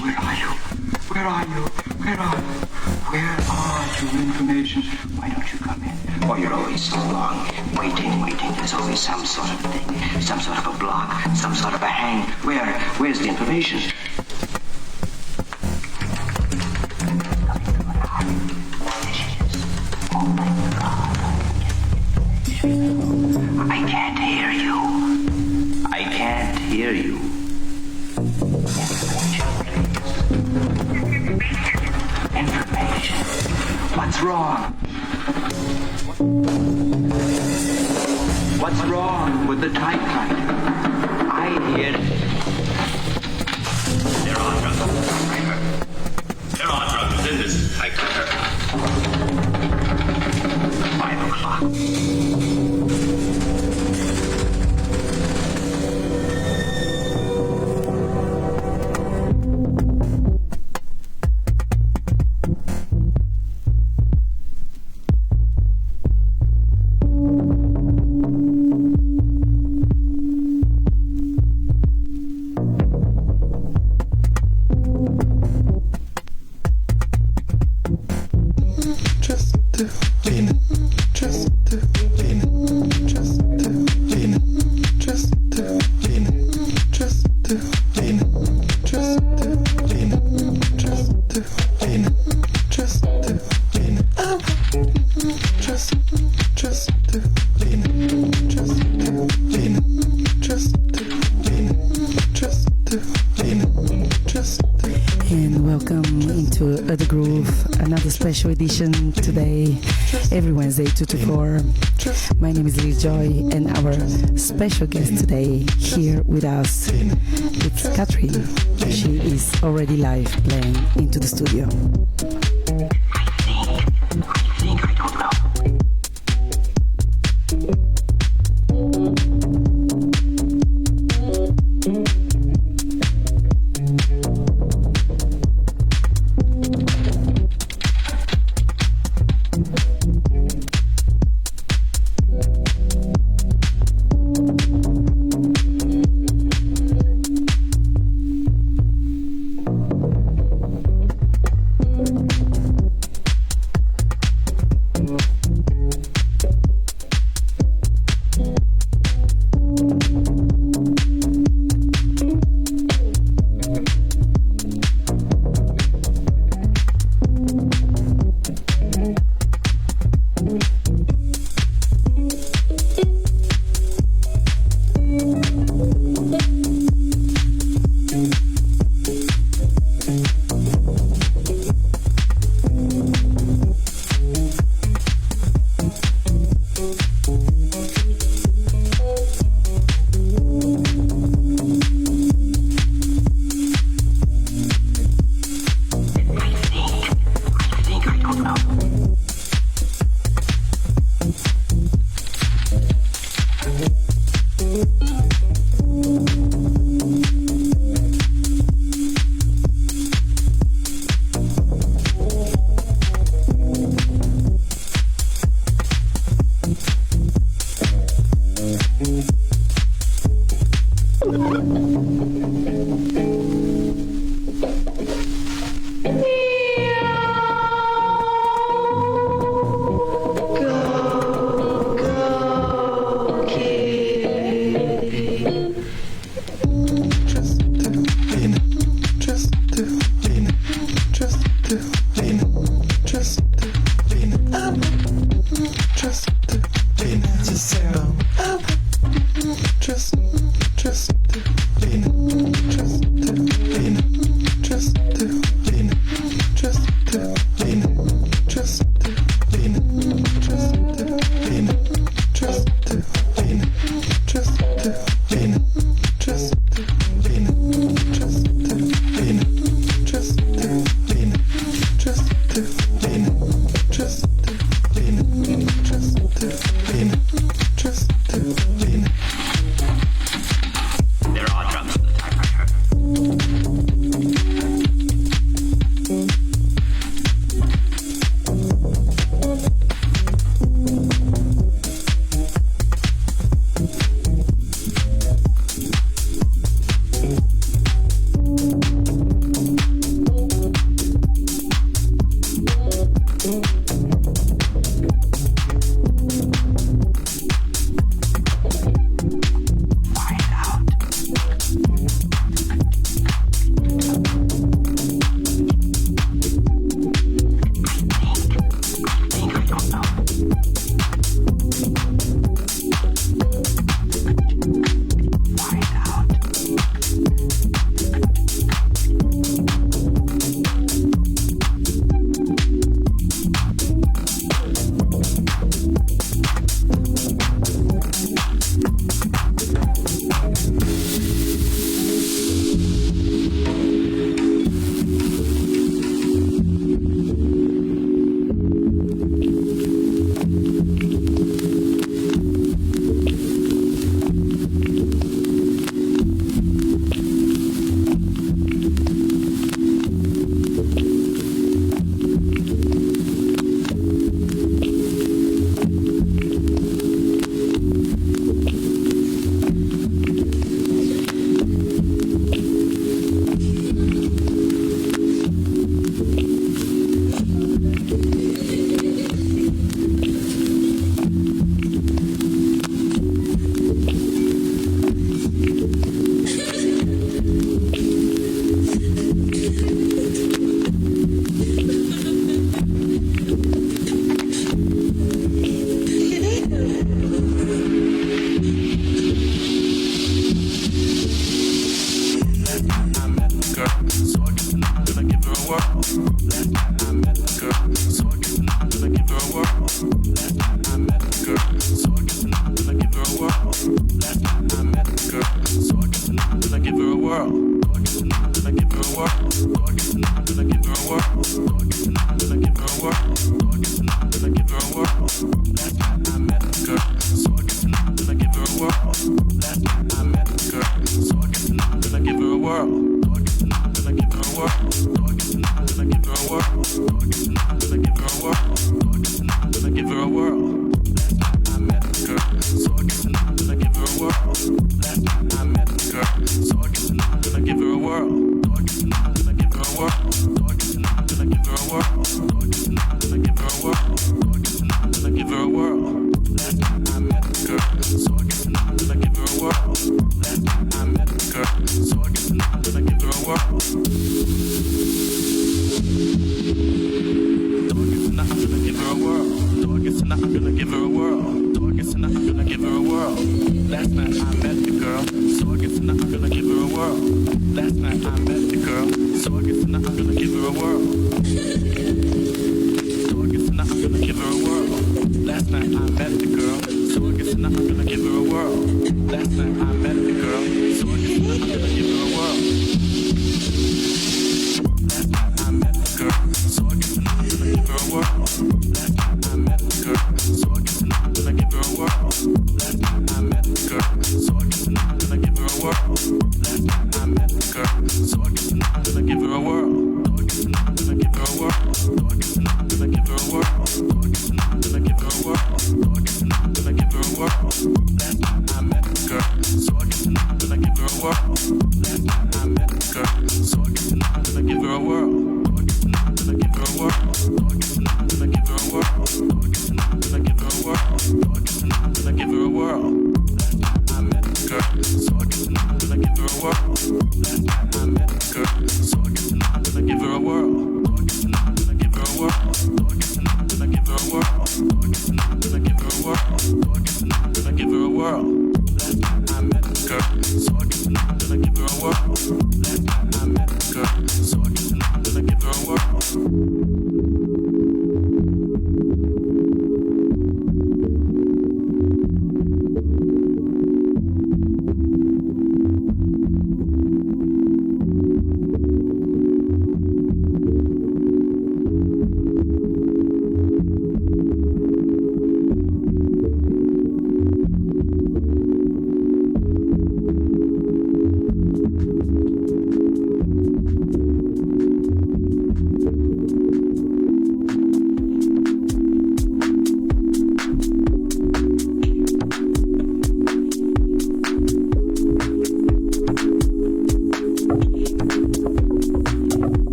Where are you? Where are you? Where are you? Where are you, information? Why don't you come in? Oh, you're always so long. Waiting. There's always some sort of thing. Some sort of a block. Some sort of a hang. Where's the information? Oh my God. I can't hear you. I can't hear you. Information. What's wrong? What's wrong with the typewriter? I hear. There are drugs in this typewriter. 5 o'clock. Special edition today, every Wednesday 2 to 4. My name is Lil Joy, and our special guest today here with us, it's Katharine. She is already live playing into the studio.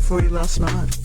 For you last night.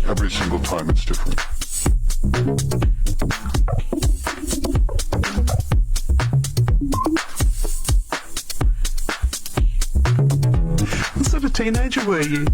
Every single time it's different. What sort of teenager were you?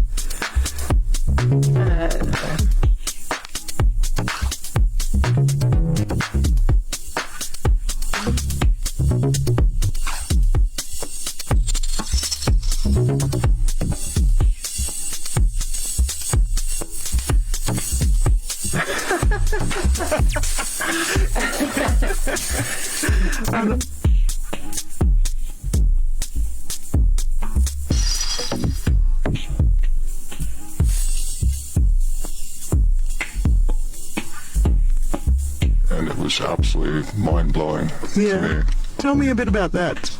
And it was absolutely mind-blowing to me. Tell me a bit about that.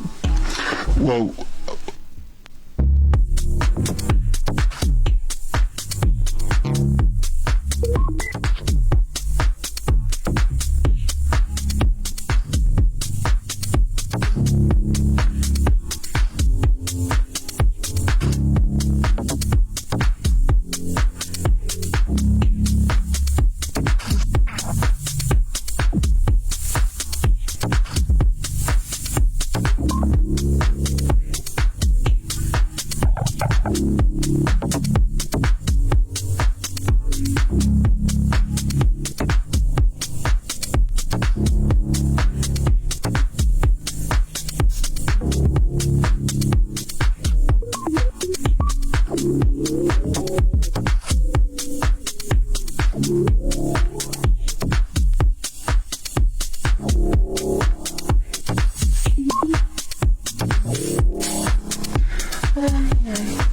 Well,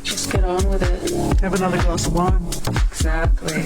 Just get on with it. Have another glass of wine. Exactly.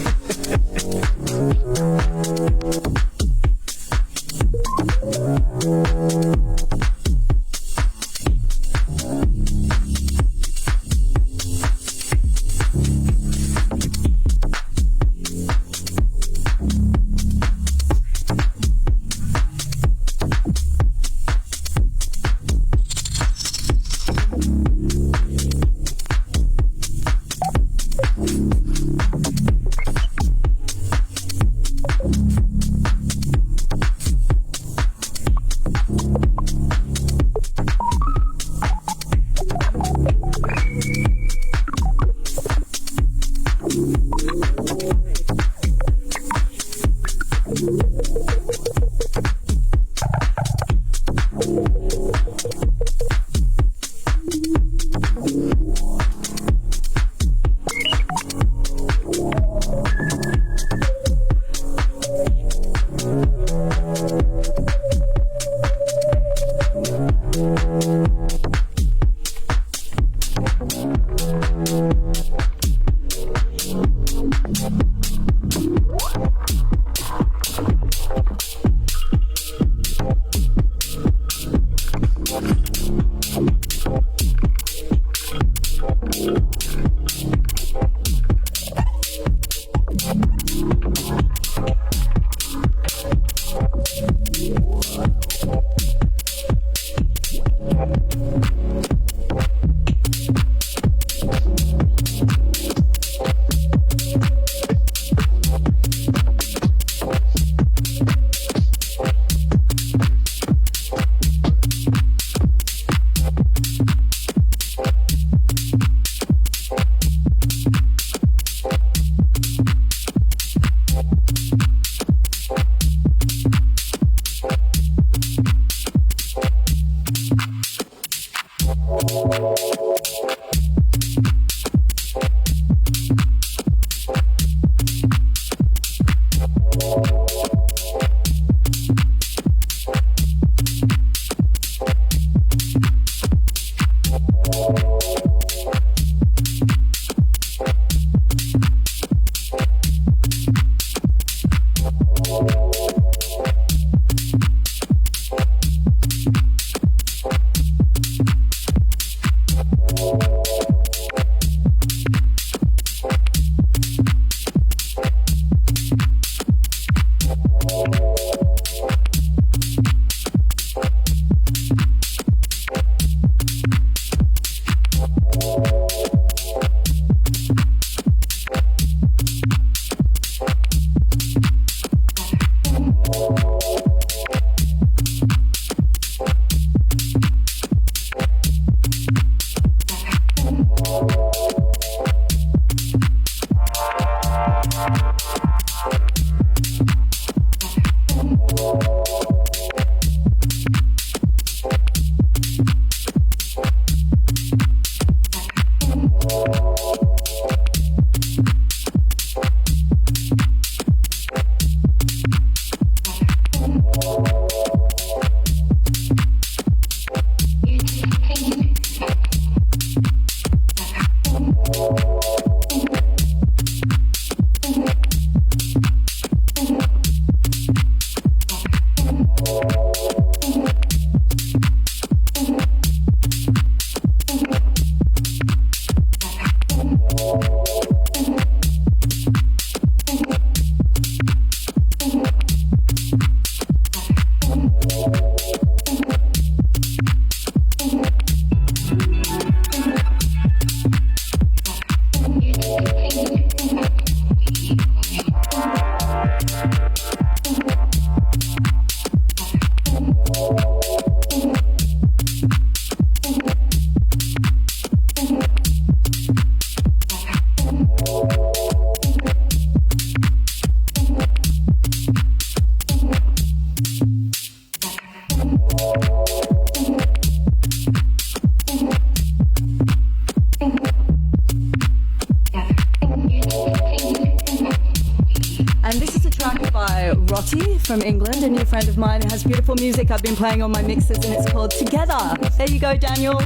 And this is a track by Rotti from England, a new friend of mine who has beautiful music I've been playing on my mixes, and it's called Together. There you go, Daniel.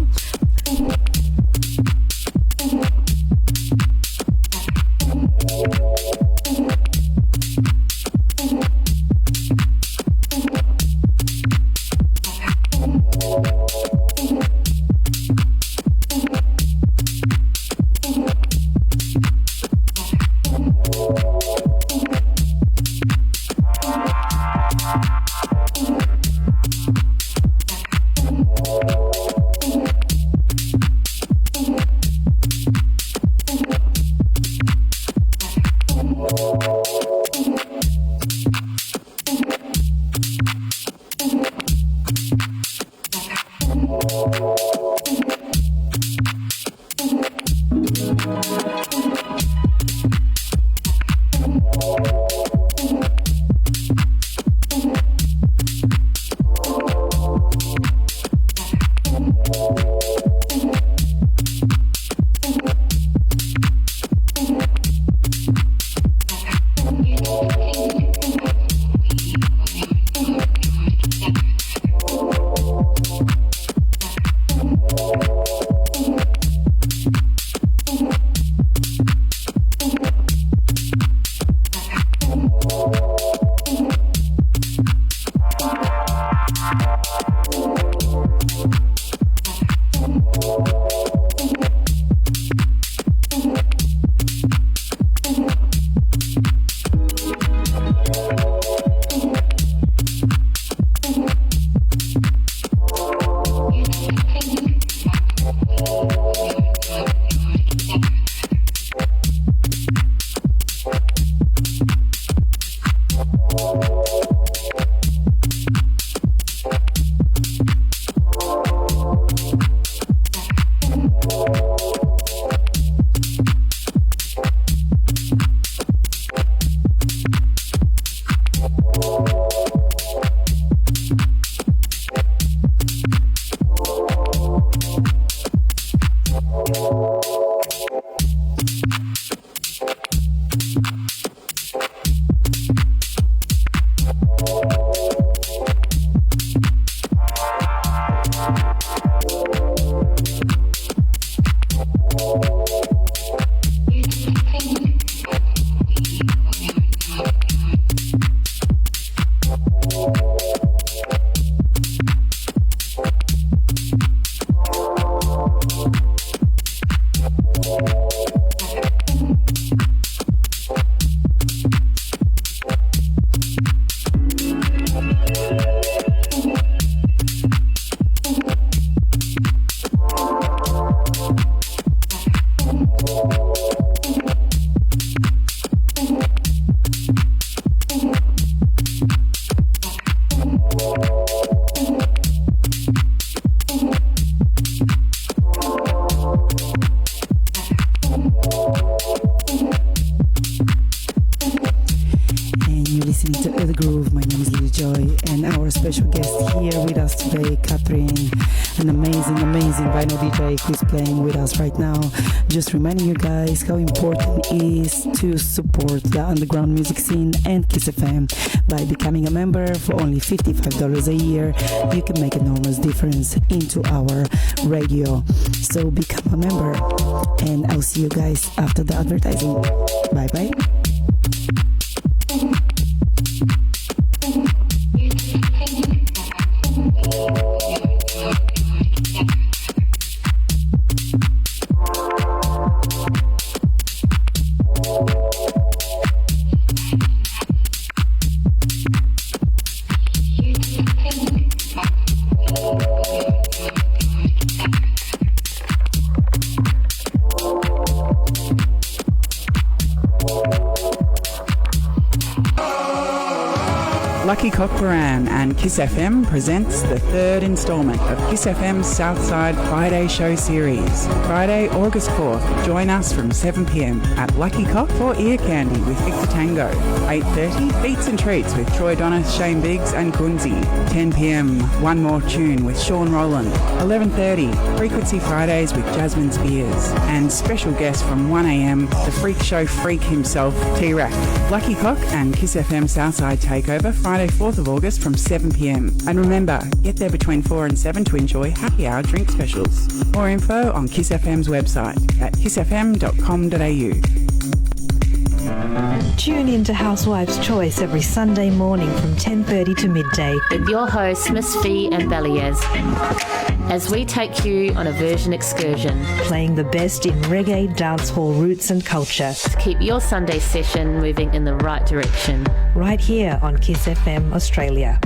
Special guest here with us today, Katharine, an amazing vinyl DJ who's playing with us right now. Just reminding you guys how important it is to support the underground music scene and Kiss FM by becoming a member. For only $55 a year, you can make an enormous difference into our radio. So become a member, and I'll see you guys after the advertising. Bye bye. We'll be right back. Lucky Cockburn and Kiss FM presents the third instalment of Kiss FM's Southside Friday show series. Friday, August 4th, join us from 7pm at Lucky Cock for Ear Candy with Victor Tango. 8:30, Beats and Treats with Troy Donna, Shane Biggs and Kunzi. 10pm, One More Tune with Sean Rowland. 11:30, Frequency Fridays with Jasmine Spears. And special guest from 1am, the freak show freak himself, T-Rack. Lucky Cock and Kiss FM Southside Takeover, Friday 4th of August from 7pm. And remember, get there between 4 and 7 to enjoy happy hour drink specials. More info on Kiss FM's website at kissfm.com.au. Tune in to Housewives' Choice every Sunday morning from 10:30 to midday with your hosts Miss Fee and Beliaz, as we take you on a version excursion, playing the best in reggae, dancehall roots and culture to keep your Sunday session moving in the right direction. Right here on Kiss FM Australia.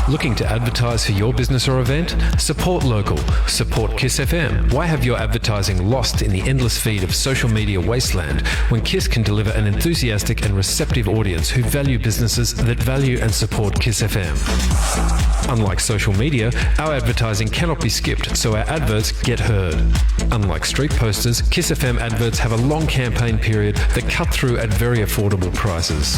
Looking to advertise for your business or event? Support local. Support Kiss FM. Why have your advertising lost in the endless feed of social media wasteland when Kiss can deliver an enthusiastic and receptive audience who value businesses that value and support Kiss FM? Unlike social media, our advertising cannot be skipped, so our adverts get heard. Unlike street posters, Kiss FM adverts have a long campaign period that cut through at very affordable prices.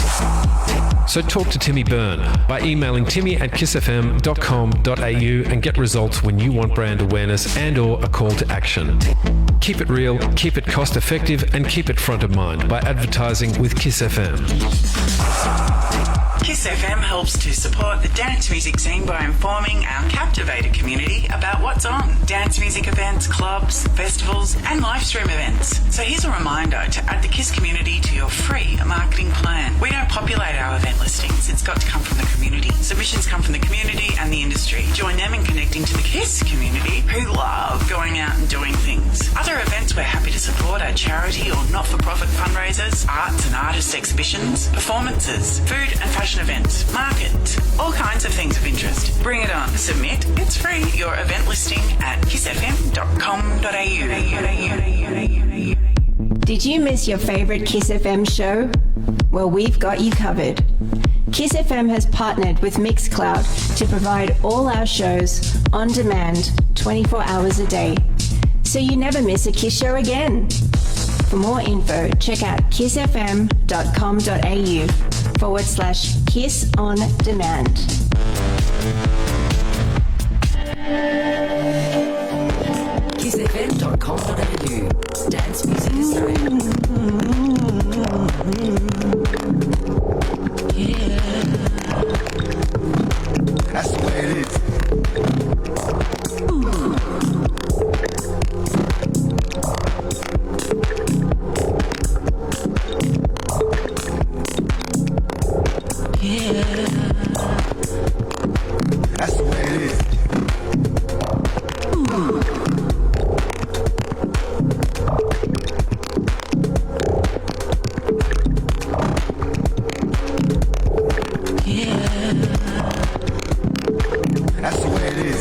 So talk to Timmy Byrne by emailing timmy@kissfm.com.au and get results when you want brand awareness and or a call to action. Keep it real, keep it cost effective and keep it front of mind by advertising with Kiss FM. Kiss FM helps to support the dance music scene by informing our captivated community about what's on. Dance music events, clubs, festivals and live stream events. So here's a reminder to add the Kiss community to your free marketing plan. We don't populate our event listings. It's got to come from the community. Submissions come from the community and the industry. Join them in connecting to the Kiss community who love going out and doing things. Other events we're happy to support are charity or not-for-profit fundraisers, arts and artist exhibitions, performances, food and fashion events, market, all kinds of things of interest. Bring it on. Submit. It's free. Your event listing at kissfm.com.au. Did you miss your favourite Kiss FM show? Well, we've got you covered. Kiss FM has partnered with Mixcloud to provide all our shows on demand 24 hours a day, so you never miss a Kiss show again. For more info, check out kissfm.com.au/Kiss on Demand. kissfm.com.au. Dance Music Australia. Yeah. That's the way it is. That's the way it is. That's the way it is.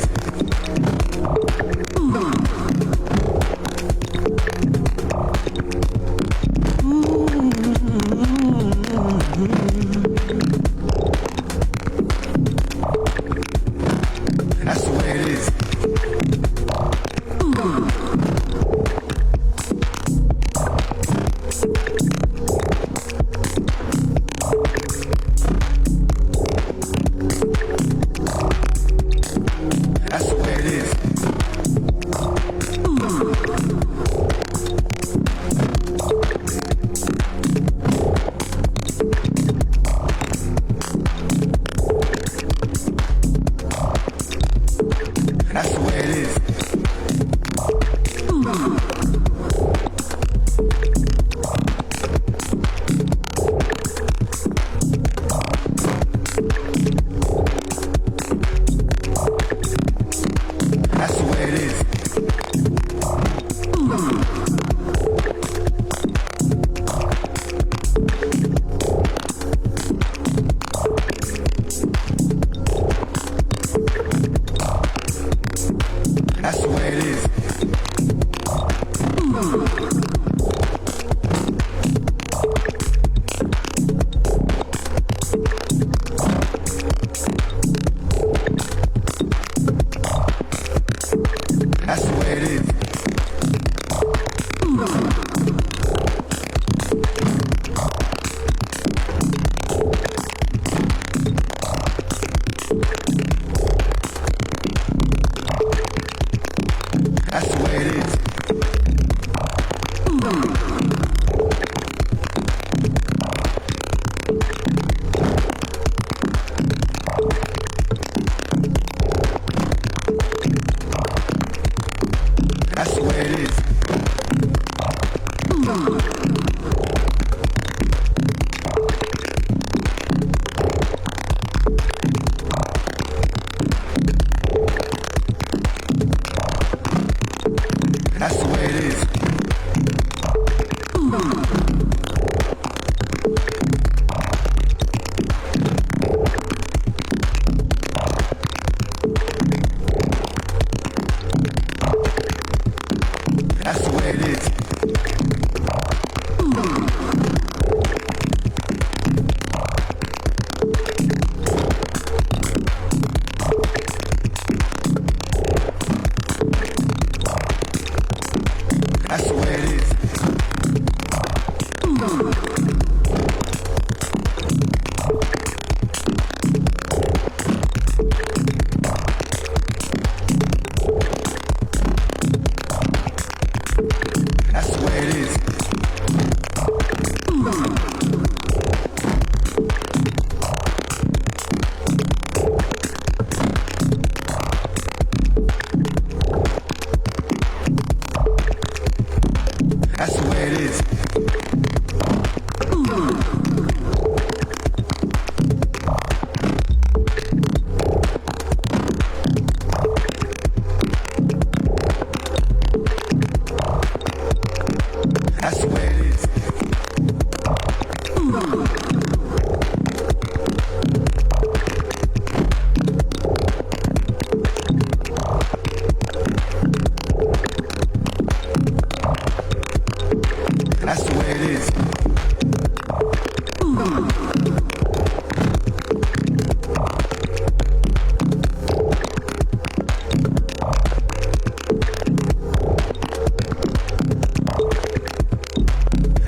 That's the way it is.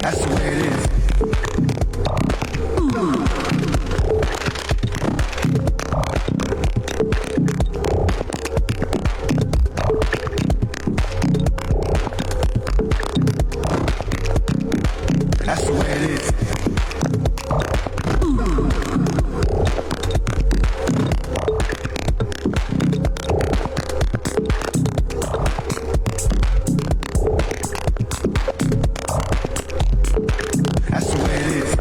That's the way it is. That's the way it is. That's the way it is.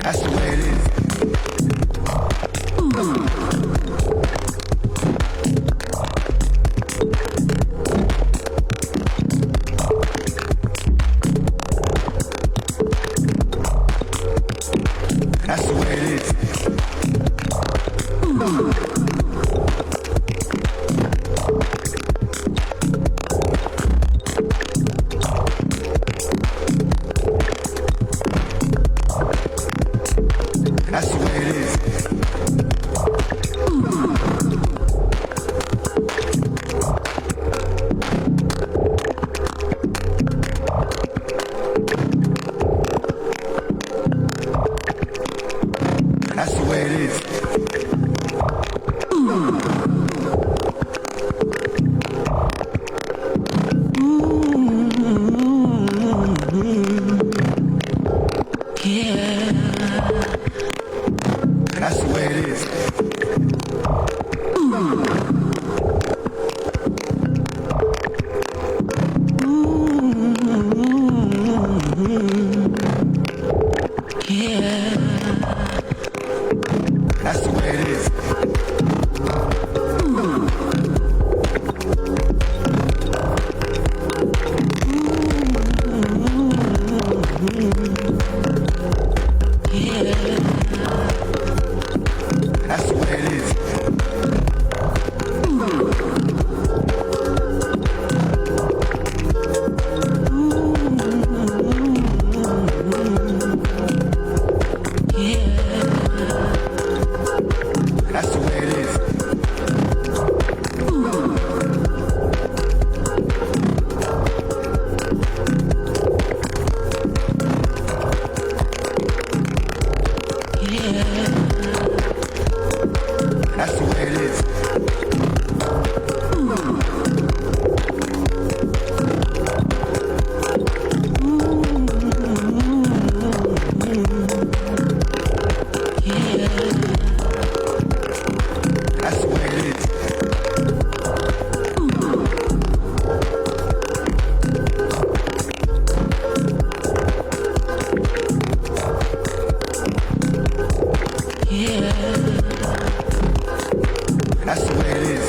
That's the way it is. That's the way it is. That's the way it is. That's the way it is. That's the way it is. That's the way it is. That's the way it is. That's the way it is. That's the way it is. That's the way it is. That's the way it is. That's the way it is.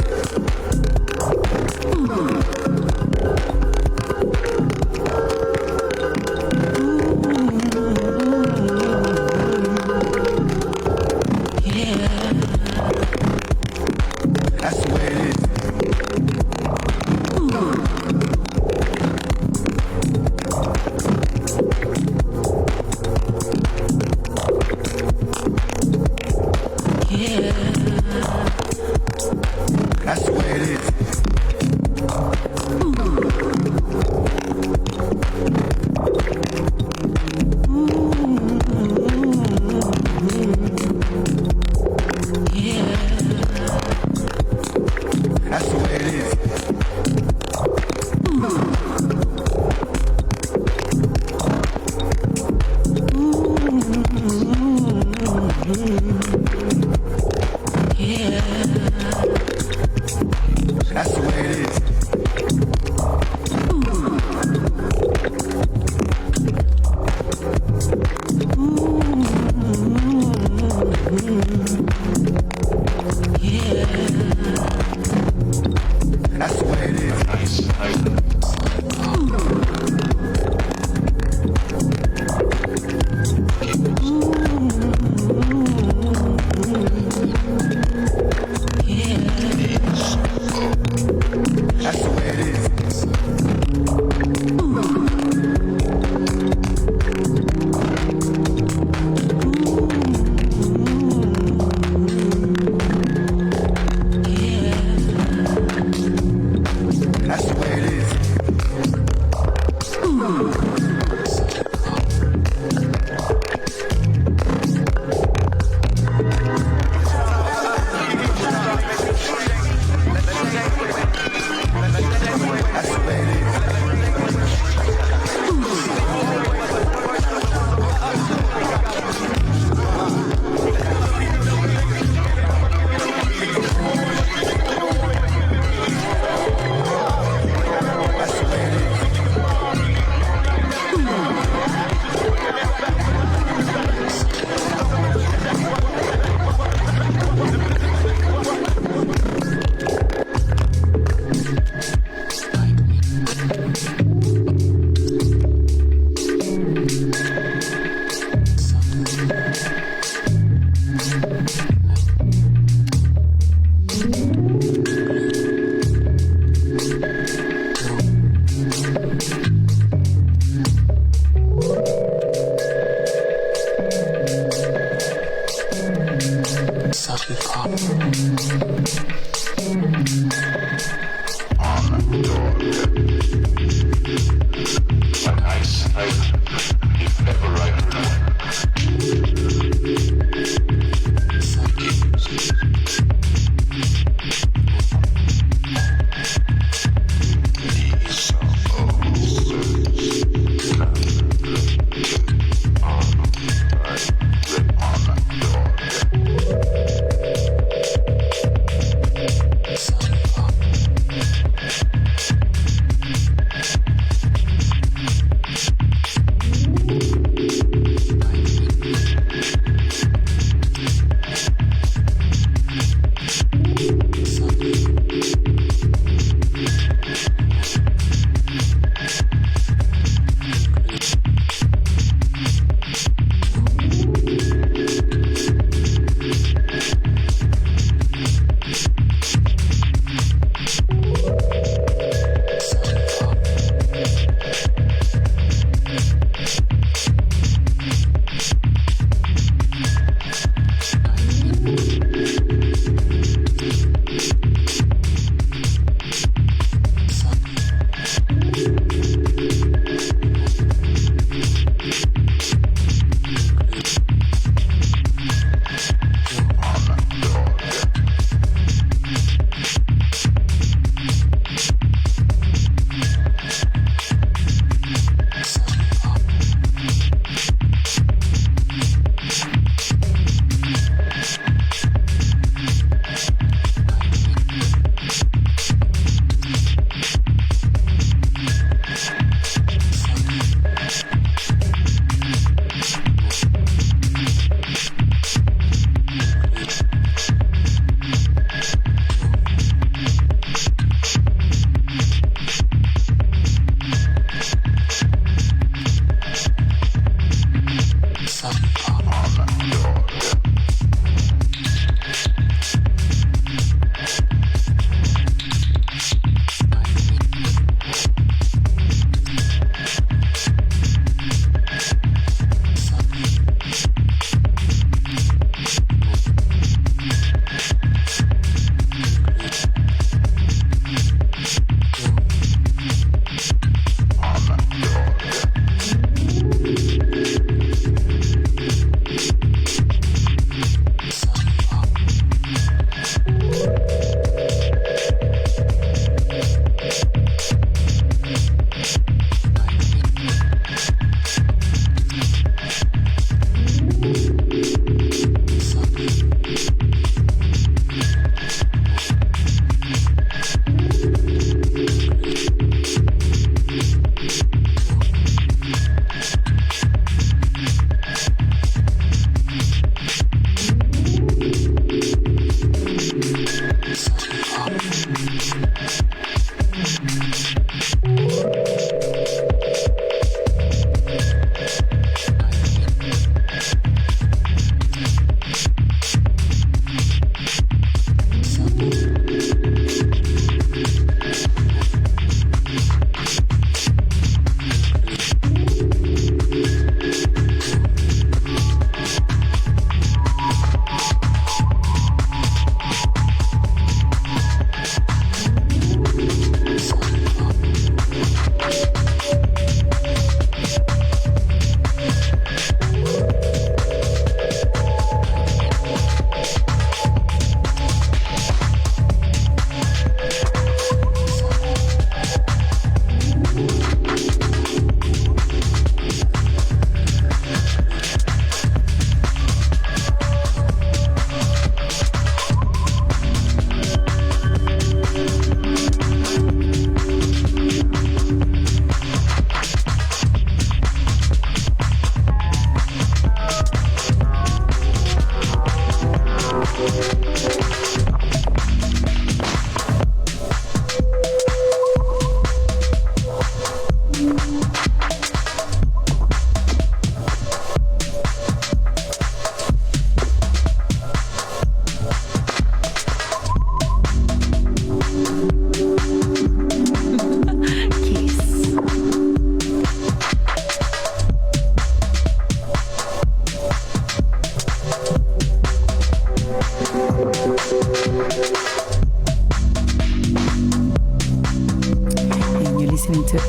That's the way it is. That's the way it is. That's the way it is. That's the way it is. Nice. That's the way it is. That's the way it is.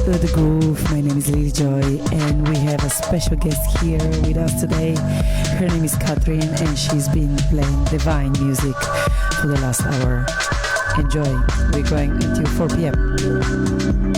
The Groove. My name is LILI Joy, and we have a special guest here with us today. Her name is Katharine, and she's been playing divine music for the last hour. Enjoy. We're going until 4 p.m.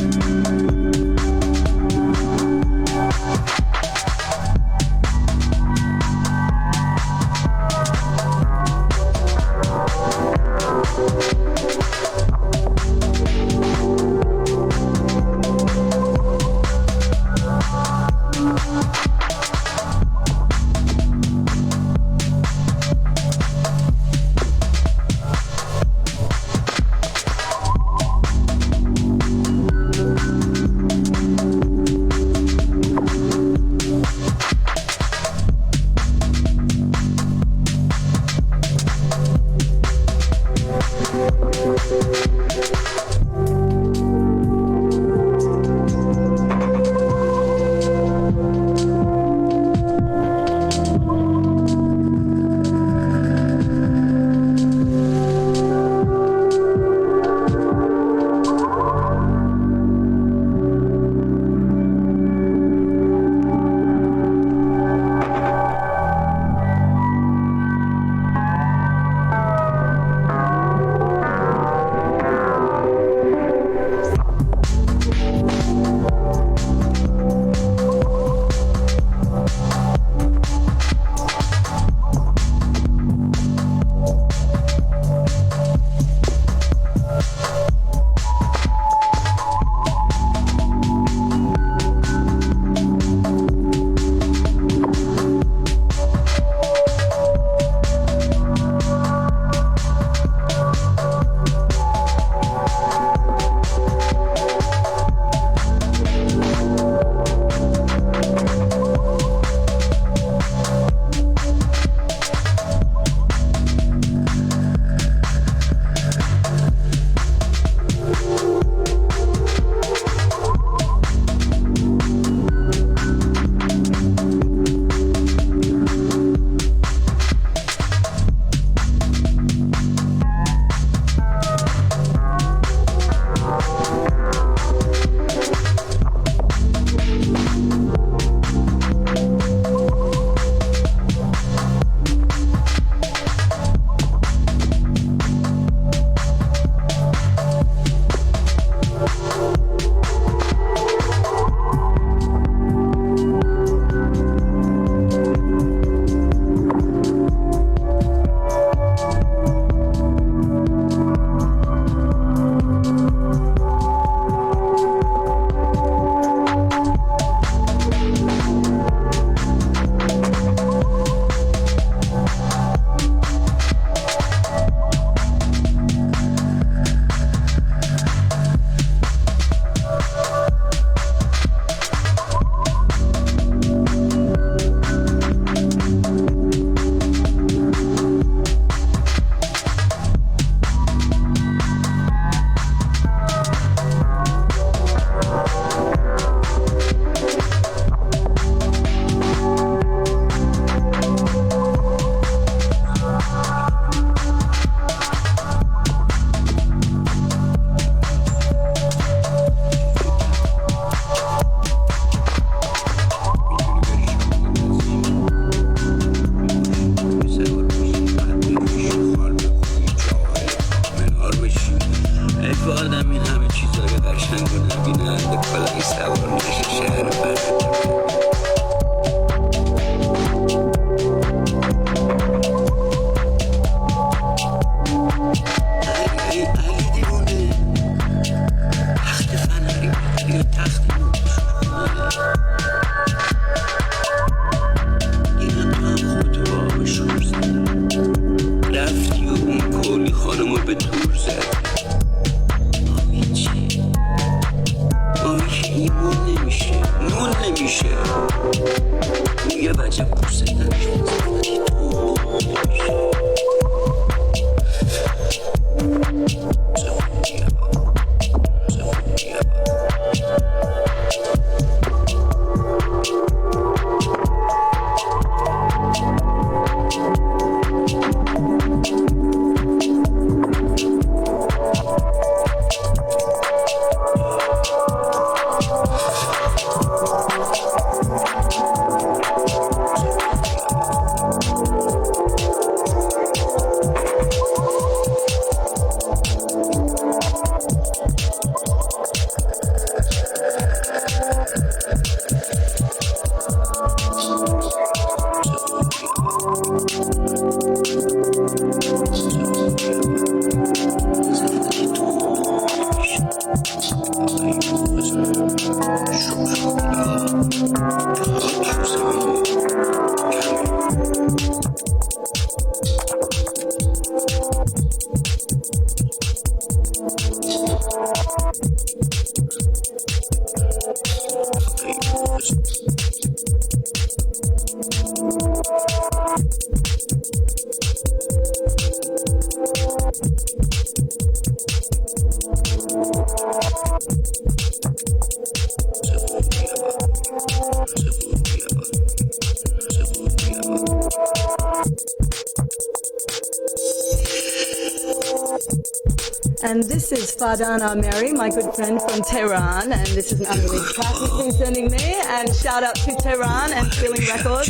And this is Fardana Mary, my good friend from Tehran, and this is an unreleased track he's been sending me. And shout out to Tehran and Feeling Records.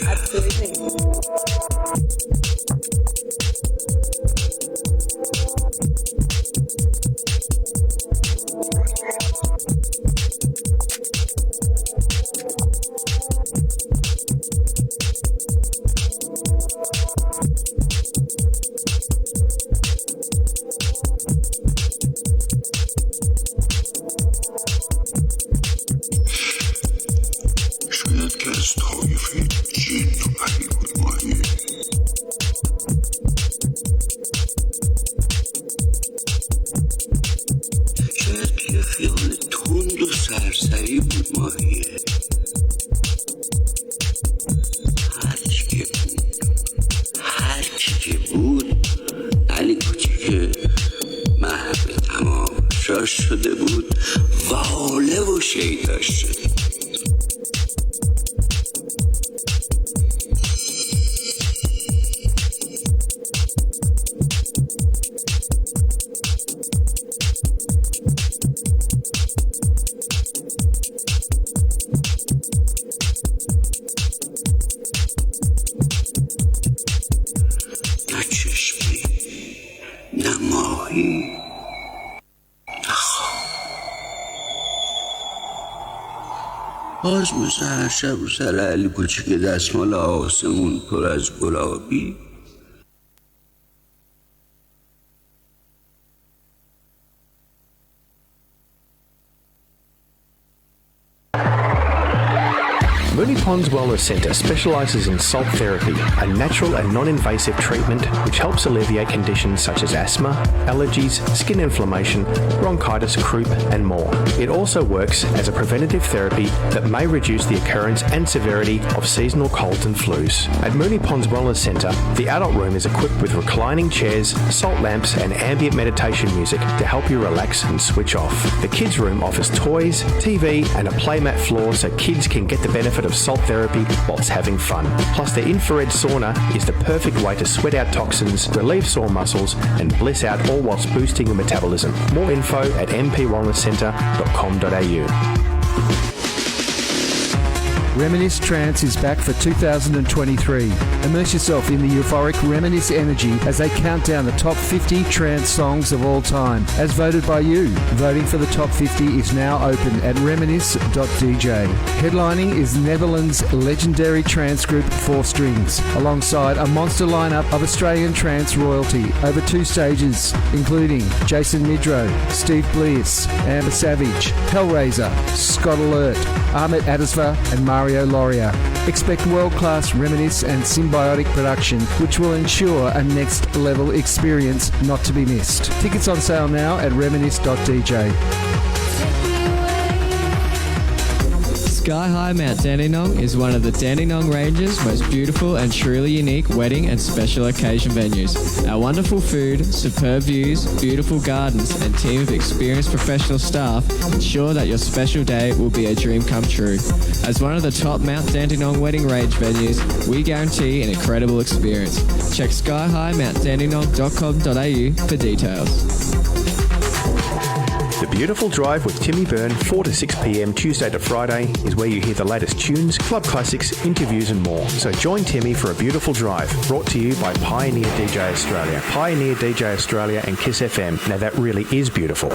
Absolutely. باز مثل هر شب رو سر علی کوچیک دستمال آسمون پر از گلابی Moonee Ponds Wellness Centre specialises in salt therapy, a natural and non-invasive treatment which helps alleviate conditions such as asthma, allergies, skin inflammation, bronchitis, croup and more. It also works as a preventative therapy that may reduce the occurrence and severity of seasonal colds and flus. At Moonee Ponds Wellness Centre, the adult room is equipped with reclining chairs, salt lamps and ambient meditation music to help you relax and switch off. The kids room offers toys, TV and a playmat floor so kids can get the benefit of salt therapy whilst having fun. Plus the infrared sauna is the perfect way to sweat out toxins, relieve sore muscles and bliss out all whilst boosting your metabolism. More info at mpwellnesscentre.com.au. Reminisce Trance is back for 2023. Immerse yourself in the euphoric Reminisce energy as they count down the top 50 trance songs of all time, as voted by you. Voting for the top 50 is now open at reminisce.dj. Headlining is Netherlands' legendary trance group 4 Strings, alongside a monster lineup of Australian trance royalty over 2 stages, including Jason Midrow, Steve Bliss, Amber Savage, Hellraiser, Scott Alert, Ahmet Adesva and Mario Loria. Expect world-class Reminisce and symbiotic production, which will ensure a next-level experience not to be missed. Tickets on sale now at reminisce.dj. Sky High Mount Dandenong is one of the Dandenong Range's most beautiful and truly unique wedding and special occasion venues. Our wonderful food, superb views, beautiful gardens and team of experienced professional staff ensure that your special day will be a dream come true. As one of the top Mount Dandenong wedding range venues, we guarantee an incredible experience. Check skyhighmountdandenong.com.au for details. The Beautiful Drive with Timmy Byrne, 4 to 6 p.m. Tuesday to Friday, is where you hear the latest tunes, club classics, interviews and more. So join Timmy for a beautiful drive, brought to you by Pioneer DJ Australia. Pioneer DJ Australia and Kiss FM. Now that really is beautiful.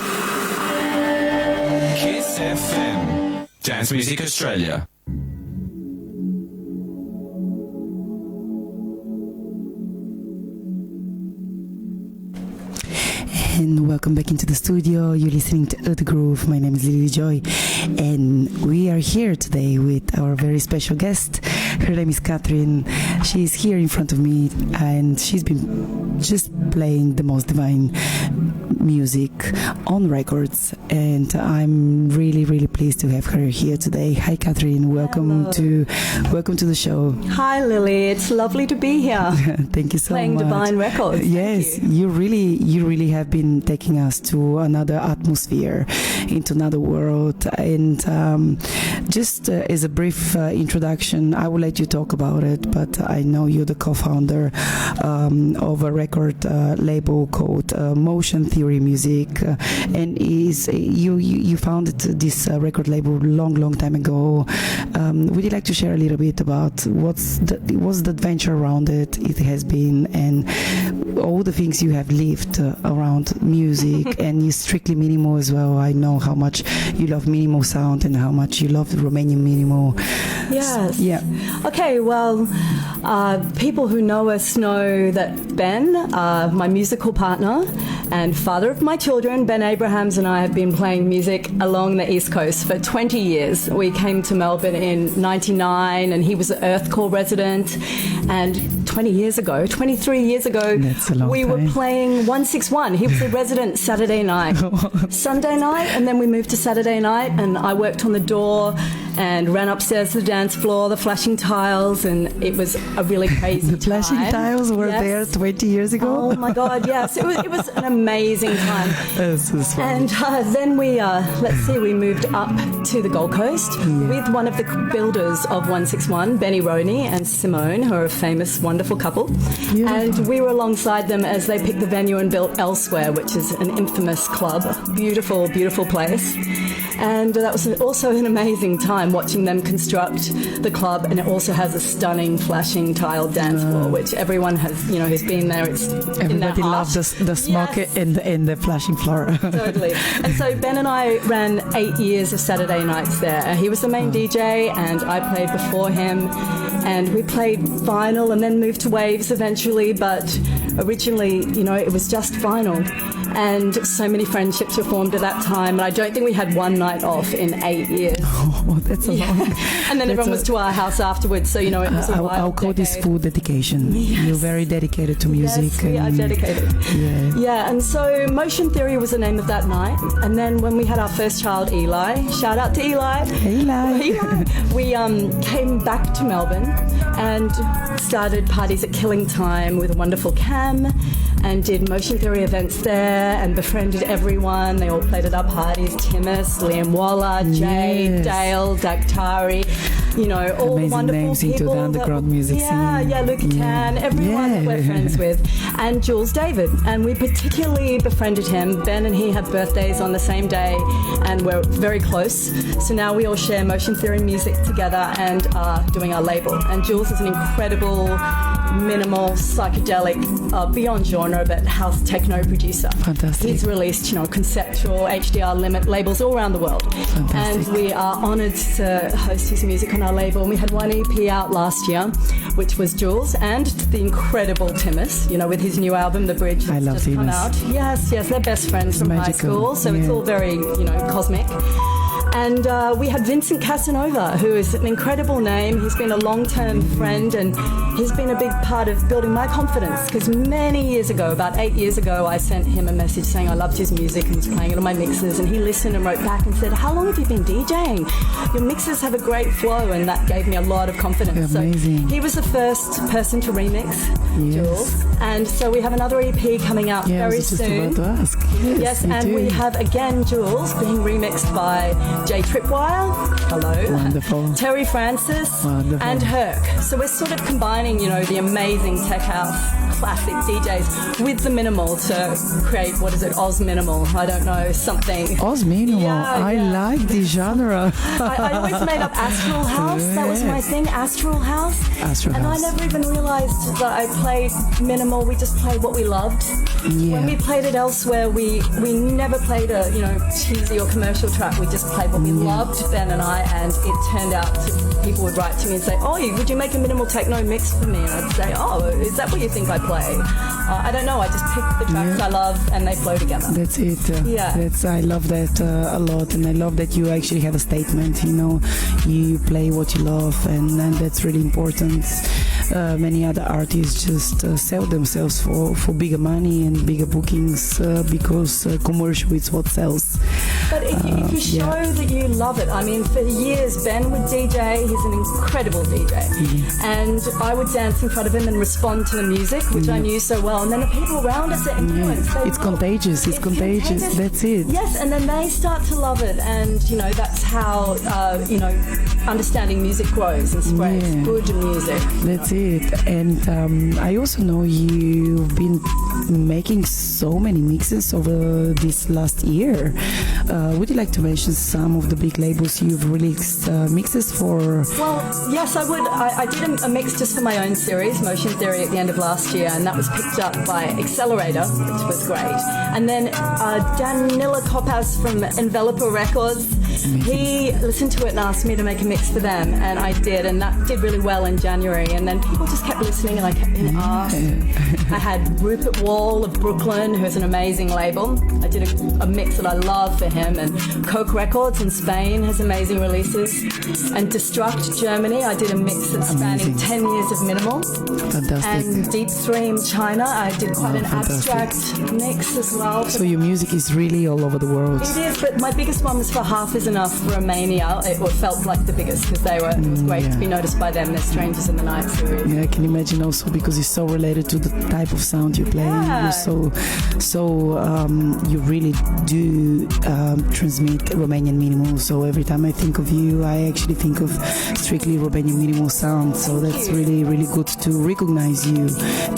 Kiss FM. Dance Music Australia. and welcome back into the studio. You're listening to The Groove. My name is Lily Joy, and we are here today with our very special guest. Her name is Katharine. She's here in front of me, and she's been just playing the most divine music on records, and I'm really, really pleased to have her here today. Hi, Katharine. Welcome to the show. Hi, Lily. It's lovely to be here. Thank you so Playing much. divine records. Yes, you really have been taking us to another atmosphere, into another world. And just as a brief introduction, I will let you talk about it, but I know you're the co-founder of a record label called Motion Theory Music, and you founded this record label long time ago. Would you like to share a little bit about what's the adventure around it has been, and all the things you have lived around music? And you're strictly minimal as well. I know how much you love minimal sound and how much you love the Romanian minimal. Yes. Yeah. Okay, well, people who know us know that Ben, my musical partner and father of my children, Ben Abrahams, and I have been playing music along the East Coast for 20 years. We came to Melbourne in 99, and he was an Earth Core resident. And 23 years ago, we were playing 161. He was a resident Saturday night, Sunday night, and then we moved to Saturday night, and I worked on the door and ran upstairs to the dance floor, the flashing tiles, and it was a really crazy The flashing tiles were there 20 years ago? Oh my God, yes. It was an amazing time. This is fun. And then we moved up to the Gold Coast with one of the builders of 161, Benny Roney and Simone, who are a famous, wonderful couple. Beautiful. And we were alongside them as they picked the venue and built Elsewhere, which is an infamous club. Beautiful, beautiful place. And that was also an amazing time watching them construct the club, and it also has a stunning flashing tiled dance floor, which everyone has been there. It's everybody loves the smoke and the flashing floor. Totally. And so Ben and I ran 8 years of Saturday nights there. He was the main DJ, and I played before him. And we played vinyl and then moved to waves eventually, but originally, it was just vinyl. And so many friendships were formed at that time, and I don't think we had one night off in 8 years. Oh, that's a lot. And then everyone was to our house afterwards, so it was a wild I'll call this full dedication. Yes. You're very dedicated to music. Yes, we are dedicated. Yeah, and so Motion Theory was the name of that night. And then when we had our first child, Eli, shout out to Eli. We came back to Melbourne and started parties at Killing Time with a wonderful Cam, and did Motion Theory events there and befriended everyone. They all played at our parties. Timus, Liam Waller, Jade, Dale, Daktari, all amazing wonderful names people. into the underground music scene. Luke Tan, everyone that we're friends with. And Jules David. And we particularly befriended him. Ben and he have birthdays on the same day, and we're very close. So now we all share Motion Theory music together and are doing our label. And Jules is an incredible, minimal, psychedelic, beyond genre, but house techno producer. Fantastic. He's released, conceptual, HDR limit labels all around the world. Fantastic. And we are honoured to host his music on our label. We had one EP out last year, which was Jules, and the incredible Timus, with his new album, The Bridge, that's just come out. Yes, they're best friends from high school, so it's all very, cosmic. And we had Vincent Casanova, who is an incredible name. He's been a long-term friend, and he's been a big part of building my confidence, because many years ago, about 8 years ago, I sent him a message saying I loved his music and was playing it on my mixes, and he listened and wrote back and said, how long have you been DJing? Your mixes have a great flow, and that gave me a lot of confidence. Amazing. So he was the first person to remix Jules, and so we have another EP coming out very soon. I was just about to ask. Yes, and we have again Jules being remixed by Jay Tripwire, hello, wonderful, Terry Francis, wonderful, and Herc. So we're sort of combining, the amazing tech house classic DJs with the minimal to create, Oz minimal? I don't know, something. Oz minimal. I like the genre. I always made up Astral House. That was my thing, Astral House. And I never even realised that I played minimal. We just played what we loved. When we played it Elsewhere, we never played a cheesy or commercial track. We just played label. We loved Ben and I, and it turned out people would write to me and say, "Oh, would you make a minimal techno mix for me?" And I'd say, "Oh, is that what you think I play?" I don't know. I just pick the tracks I love, and they flow together. That's it. I love that a lot, and I love that you actually have a statement. You know, you play what you love, and that's really important. Many other artists just sell themselves for bigger money and bigger bookings because commercial is what sells. But if you show that you love it, I mean, for years Ben would DJ. He's an incredible DJ, and I would dance in front of him and respond to the music, which I knew so well. And then the people around us are influenced. It's contagious. It's contagious. That's it. Yes, and then they start to love it, and that's how understanding music grows and spreads. Good music. That's it. And I also know you've been making so many mixes over this last year. Would you like to mention some of the big labels you've released mixes for? Well, yes, I would. I did a mix just for my own series, Motion Theory, at the end of last year, and that was picked up by Accelerator, which was great. And then Danila Koppas from Enveloper Records, he listened to it and asked me to make a mix for them, and I did, and that did really well in January. And then people just kept listening, and I kept being asked. I had Rupert Wall of Brooklyn, who's an amazing label. I did a mix that I love for him, and Coke Records in Spain has amazing releases. And Destruct Germany, I did a mix that's spanning 10 years of minimal. Fantastic. And DjThree in China, I did quite an abstract mix as well. So your music is really all over the world. It is, but my biggest one was for Half Is Enough, Romania. It felt like the biggest because it was great to be noticed by them. They're Strangers in the Night series. Yeah, I can imagine also because it's so related to the type of sound you play. Yeah. You really do transmit Romanian minimal. So every time I think of you, I actually think of strictly Romanian minimal sound. So that's really, really good to recognize you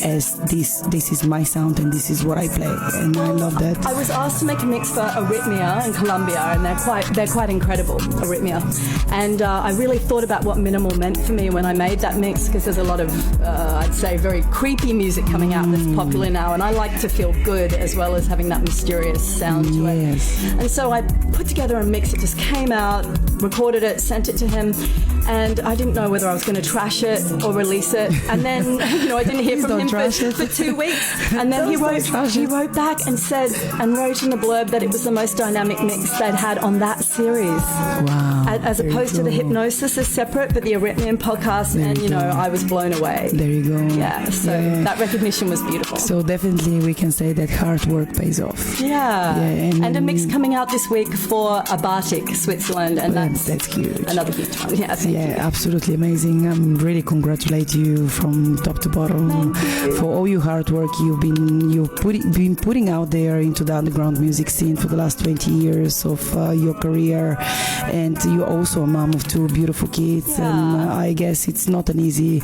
as this is my sound and this is what I play. And I love that. I was asked to make a mix for Arrhythmia in Colombia, and they're quite incredible, Arrhythmia. And I really thought about what minimal meant for me when I made that mix, because there's a lot of, I'd say, very creepy music coming out that's popular now, and I like to feel good as well as having that mysterious sound to it. And so I put together a mix. It just came out, recorded it, sent it to him, and I didn't know whether I was going to trash it or release it. And then, I didn't hear from him for 2 weeks. And then he wrote back and said, and wrote in the blurb that it was the most dynamic mix they'd had on that series. Wow. As opposed to the Hypnosis is separate, but the Arrhythmian podcast, and I was blown away. There you go. Yeah, so that recognition was beautiful. So definitely we can say that hard work pays off. Yeah. And a mix coming out this week for Abatik, Switzerland, and that's huge. Another huge one. Yeah, thank you. Absolutely amazing. I'm really congratulate you from top to bottom for all your hard work you've been putting out there into the underground music scene for the last 20 years of your career, and you're also a mom of 2 beautiful kids. And I guess it's not an easy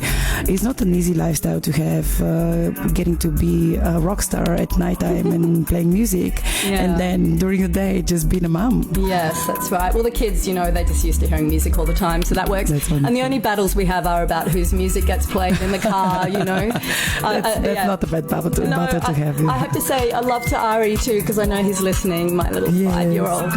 lifestyle to have, getting to be a rock star at nighttime and playing music, and then during the day just being a mom. Yes, that's right. Well, the kids, they're just used to hearing music all the time, so that works. And the only battles we have are about whose music gets played in the car. That's not a bad battle to have. I have to say, I love to Ari too, because I know he's listening, my little 5-year-old.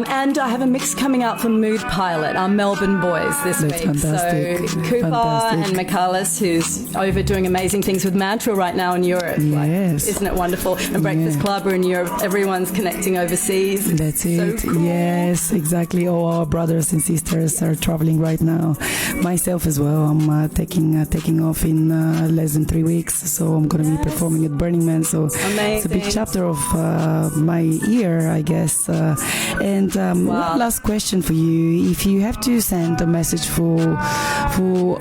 And I have a mix coming out from Mood Pilot, our Melbourne boys this week. Fantastic. So Cooper and Michaelis, who's over doing amazing things with Mantra right now in Europe. Yes. Isn't it wonderful? And Breakfast Club are in Europe. Everyone's connecting overseas. That's it. So cool. Yes, exactly. All our brothers and sisters are traveling right now. Myself as well. I'm taking off in less than 3 weeks. So I'm going to be performing at Burning Man. So it's a big chapter of my year, I guess. One last question for you. If you have to send a message for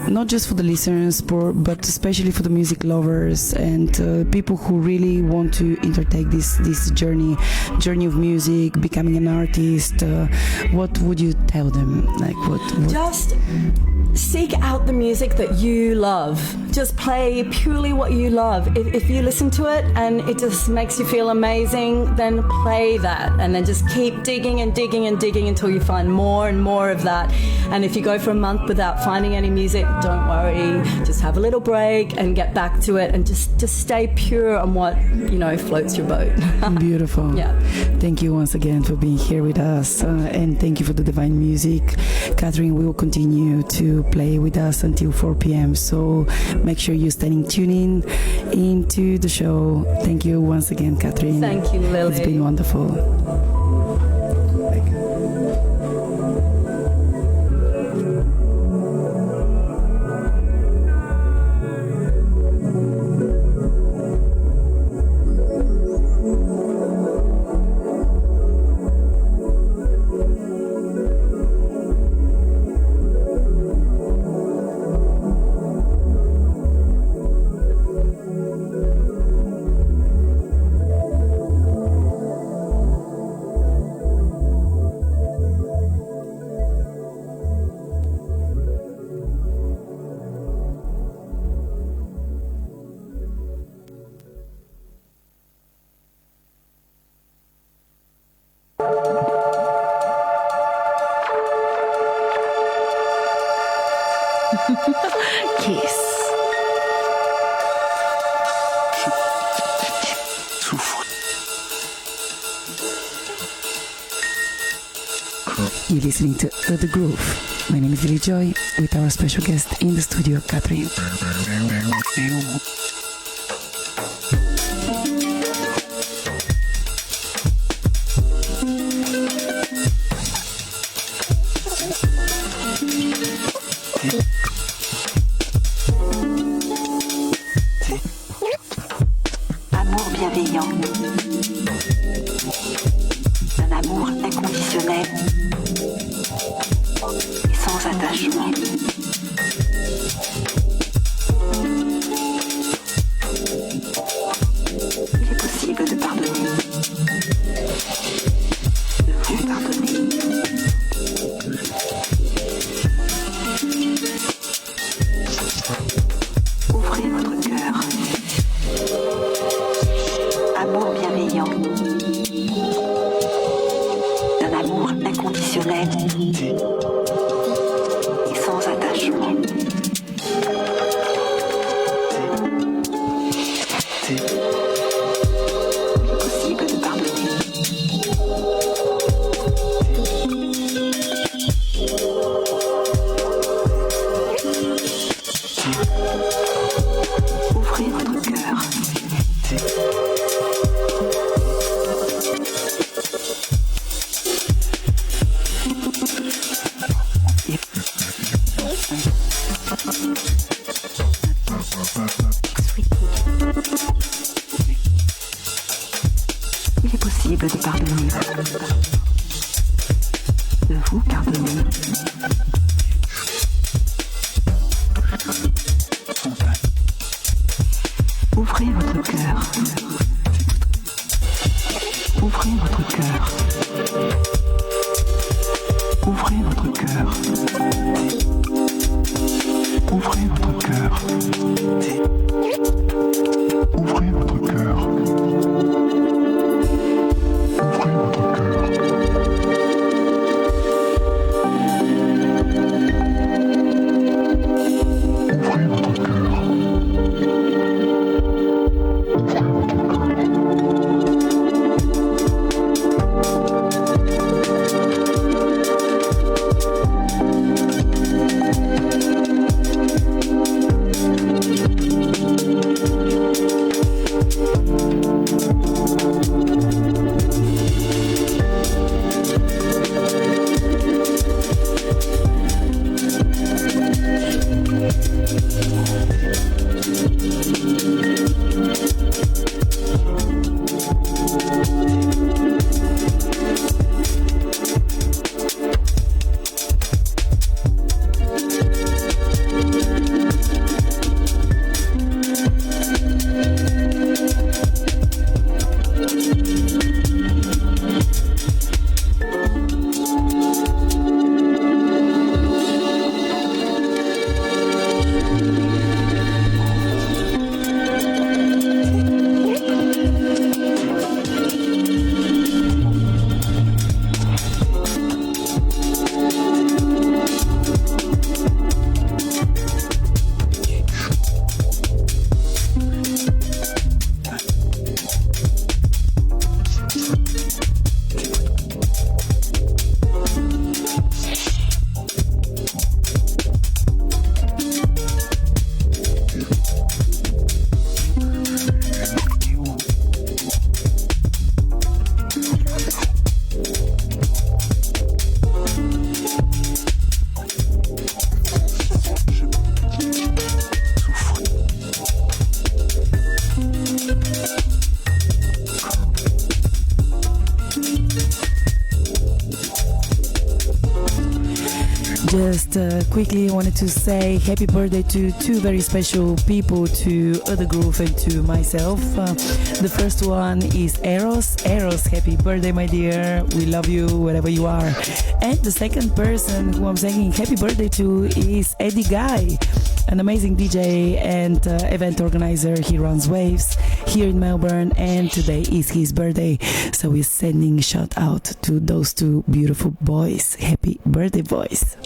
not just for the listeners, but especially for the music lovers and people who really want to undertake this journey of music, becoming an artist, what would you tell them? Like what? Just seek out the music that you love. Just play purely what you love. If you listen to it and it just makes you feel amazing, then play that, and then just keep digging and digging and digging until you find more and more of that. And if you go for a month without finding any music, don't worry. Just have a little break and get back to it, and just stay pure on what, floats your boat. Beautiful. Yeah. Thank you once again for being here with us, and thank you for the divine music. Katharine will continue to play with us until 4 p.m. So make sure you're staying tuned into the show. Thank you once again, Katharine. Thank you, Lily. It's been wonderful. Kiss. You're listening to The Groove. My name is Lily Joy, with our special guest in the studio, Katharine. Amour bienveillant, un amour inconditionnel et sans attachement. Il est possible de pardonner, de vous pardonner. Ouvrez votre cœur. Amour bienveillant, d'un amour inconditionnel et sans attachement. Il est possible de pardonner. Ouvrez votre cœur. Il est possible de pardonner, de vous pardonner. Ouvrez votre cœur. Ouvrez votre cœur. Ouvrez votre cœur. Ouvrez votre cœur. Ouvrez votre cœur. Ouvrez votre cœur. Ouvrez votre cœur. Ouvrez votre cœur. Just quickly wanted to say happy birthday to two very special people, to Other Groove and to myself. The first one is Eros. Eros, happy birthday, my dear. We love you wherever you are. And the second person who I'm saying happy birthday to is Eddie Guy, an amazing DJ and event organizer. He runs Waves here in Melbourne, and today is his birthday. So we're sending a shout out to those two beautiful boys. Happy birthday, boys.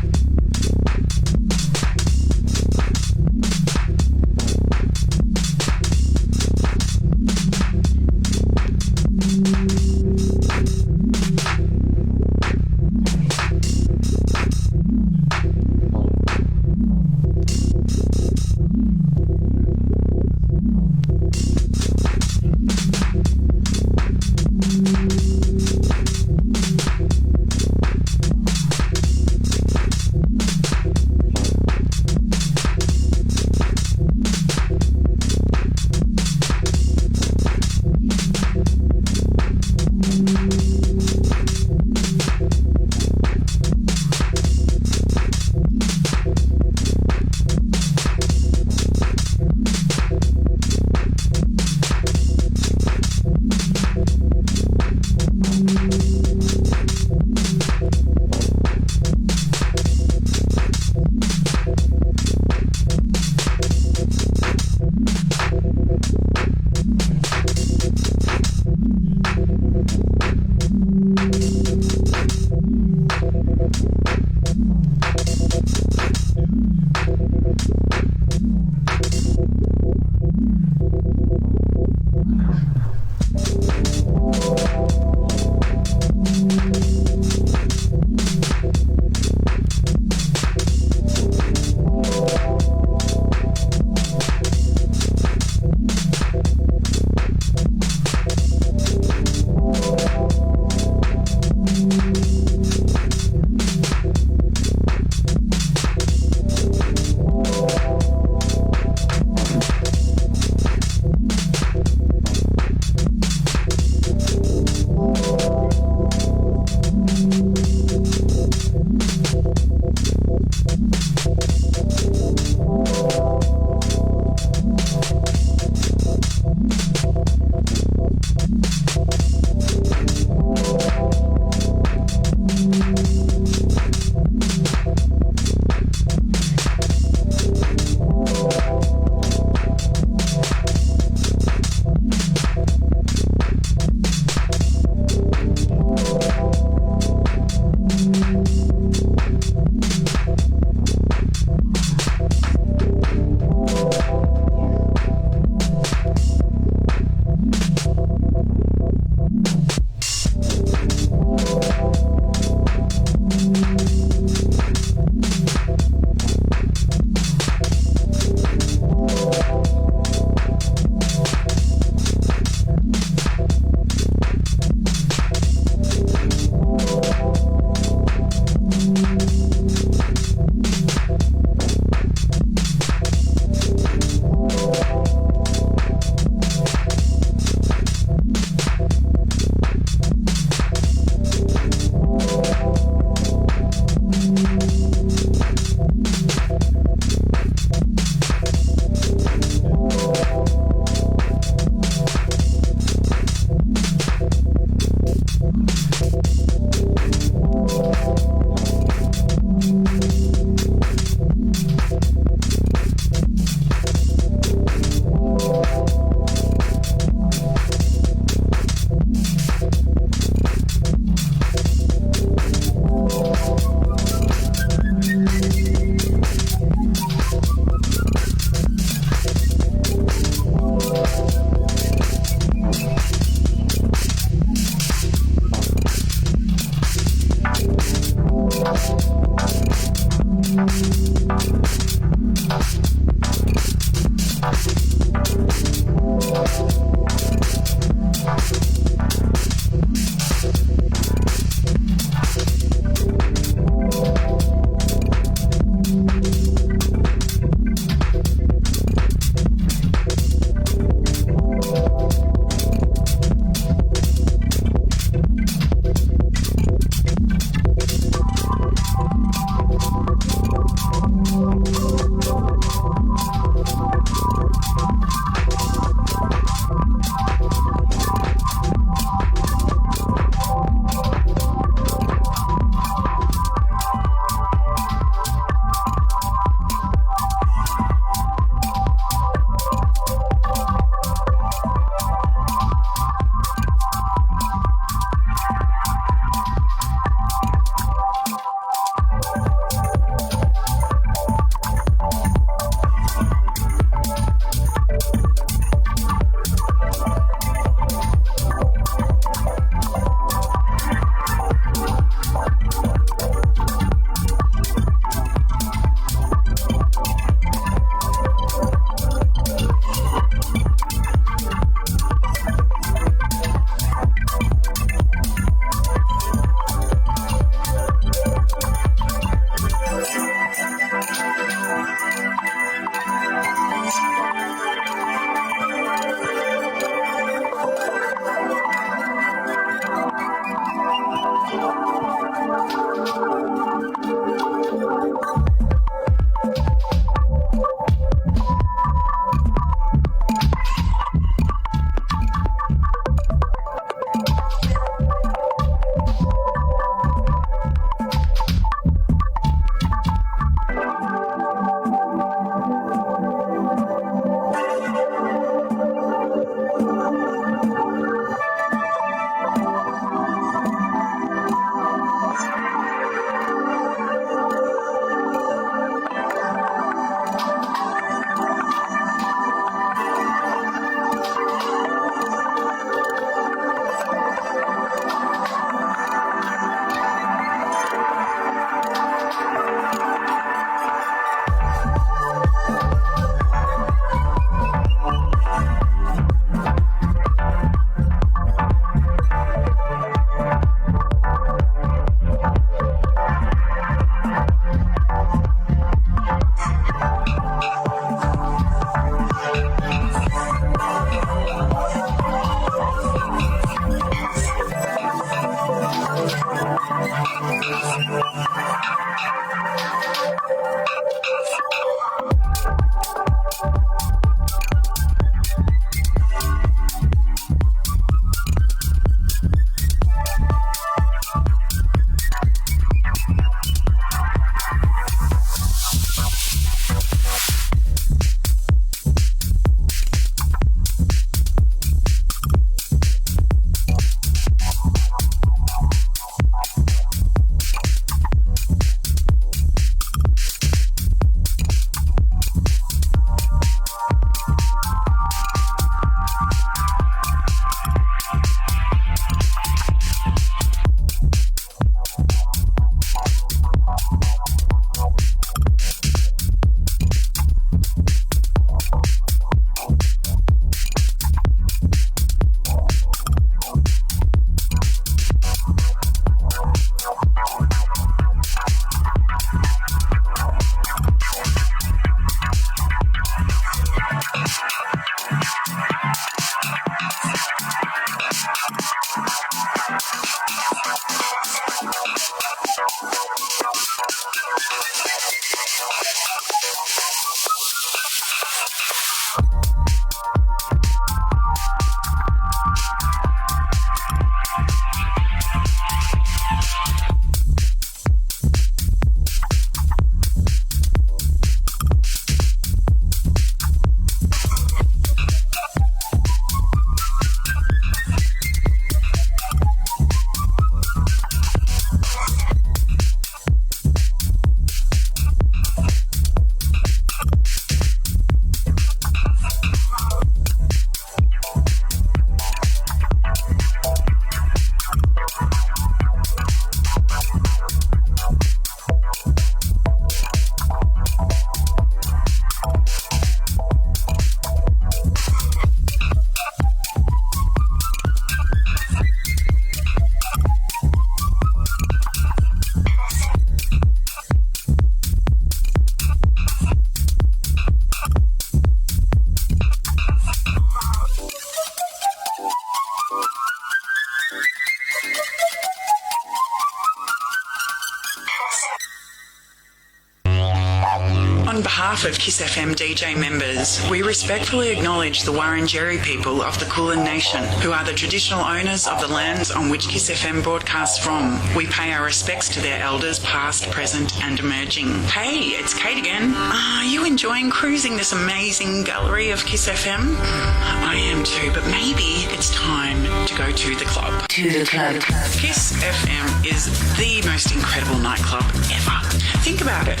On behalf of Kiss FM DJ members, we respectfully acknowledge the Wurundjeri people of the Kulin Nation, who are the traditional owners of the lands on which Kiss FM broadcasts from. We pay our respects to their elders past, present and emerging. Hey, it's Kate again. Are you enjoying cruising this amazing gallery of Kiss FM? I am too, but maybe it's time to go to the club. To the club. Kiss FM is the most incredible nightclub ever. Think about it.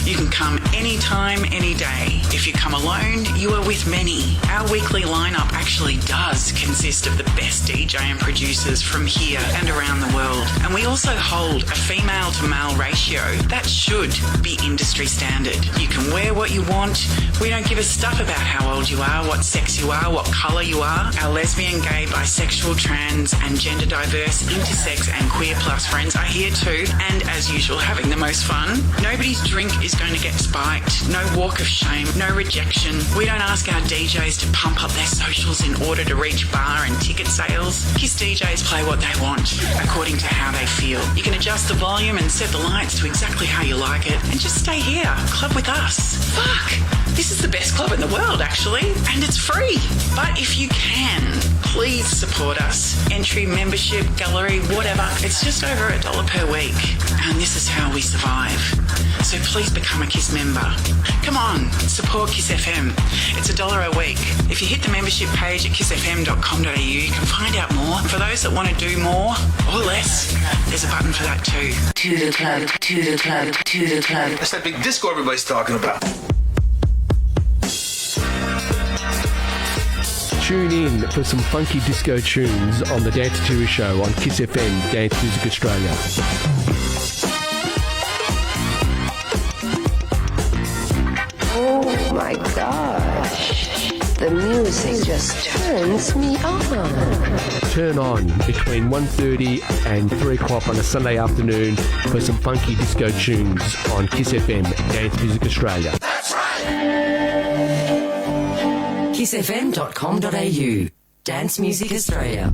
You can come anytime, any day. If you come alone, you are with many. Our weekly lineup actually does consist of the best DJ and producers from here and around the world. And we also hold a female to male ratio that should be industry standard. You can wear what you want. We don't give a stuff about how old you are, what sex you are, what colour you are. Our lesbian, gay, bisexual, trans and gender diverse, intersex and queer plus friends are here too. And as usual, having the most fun. Nobody's drink is going to get spiked. No walk of shame, no rejection. We don't ask our DJs to pump up their socials in order to reach bar and ticket sales. Kiss DJs play what they want, according to how they feel. You can adjust the volume and set the lights to exactly how you like it, and just stay here, club with us. Fuck! This is the best club in the world, actually, and it's free. But if you can, please support us. Entry, membership, gallery, whatever. It's just over $1 per week, and this is how we survive. So please become a KISS member. Come on, support KISS FM. It's $1 a week. If you hit the membership page at kissfm.com.au, you can find out more. And for those that want to do more or less, there's a button for that too. To the club, to the club, to the club. That's that big disco everybody's talking about. Tune in for some funky disco tunes on the Dance Tour Show on Kiss FM Dance Music Australia. Oh my gosh, the music just turns me on. Turn on between 1:30 and 3 o'clock on a Sunday afternoon for some funky disco tunes on Kiss FM Dance Music Australia. That's right. kissfm.com.au. Dance Music Australia.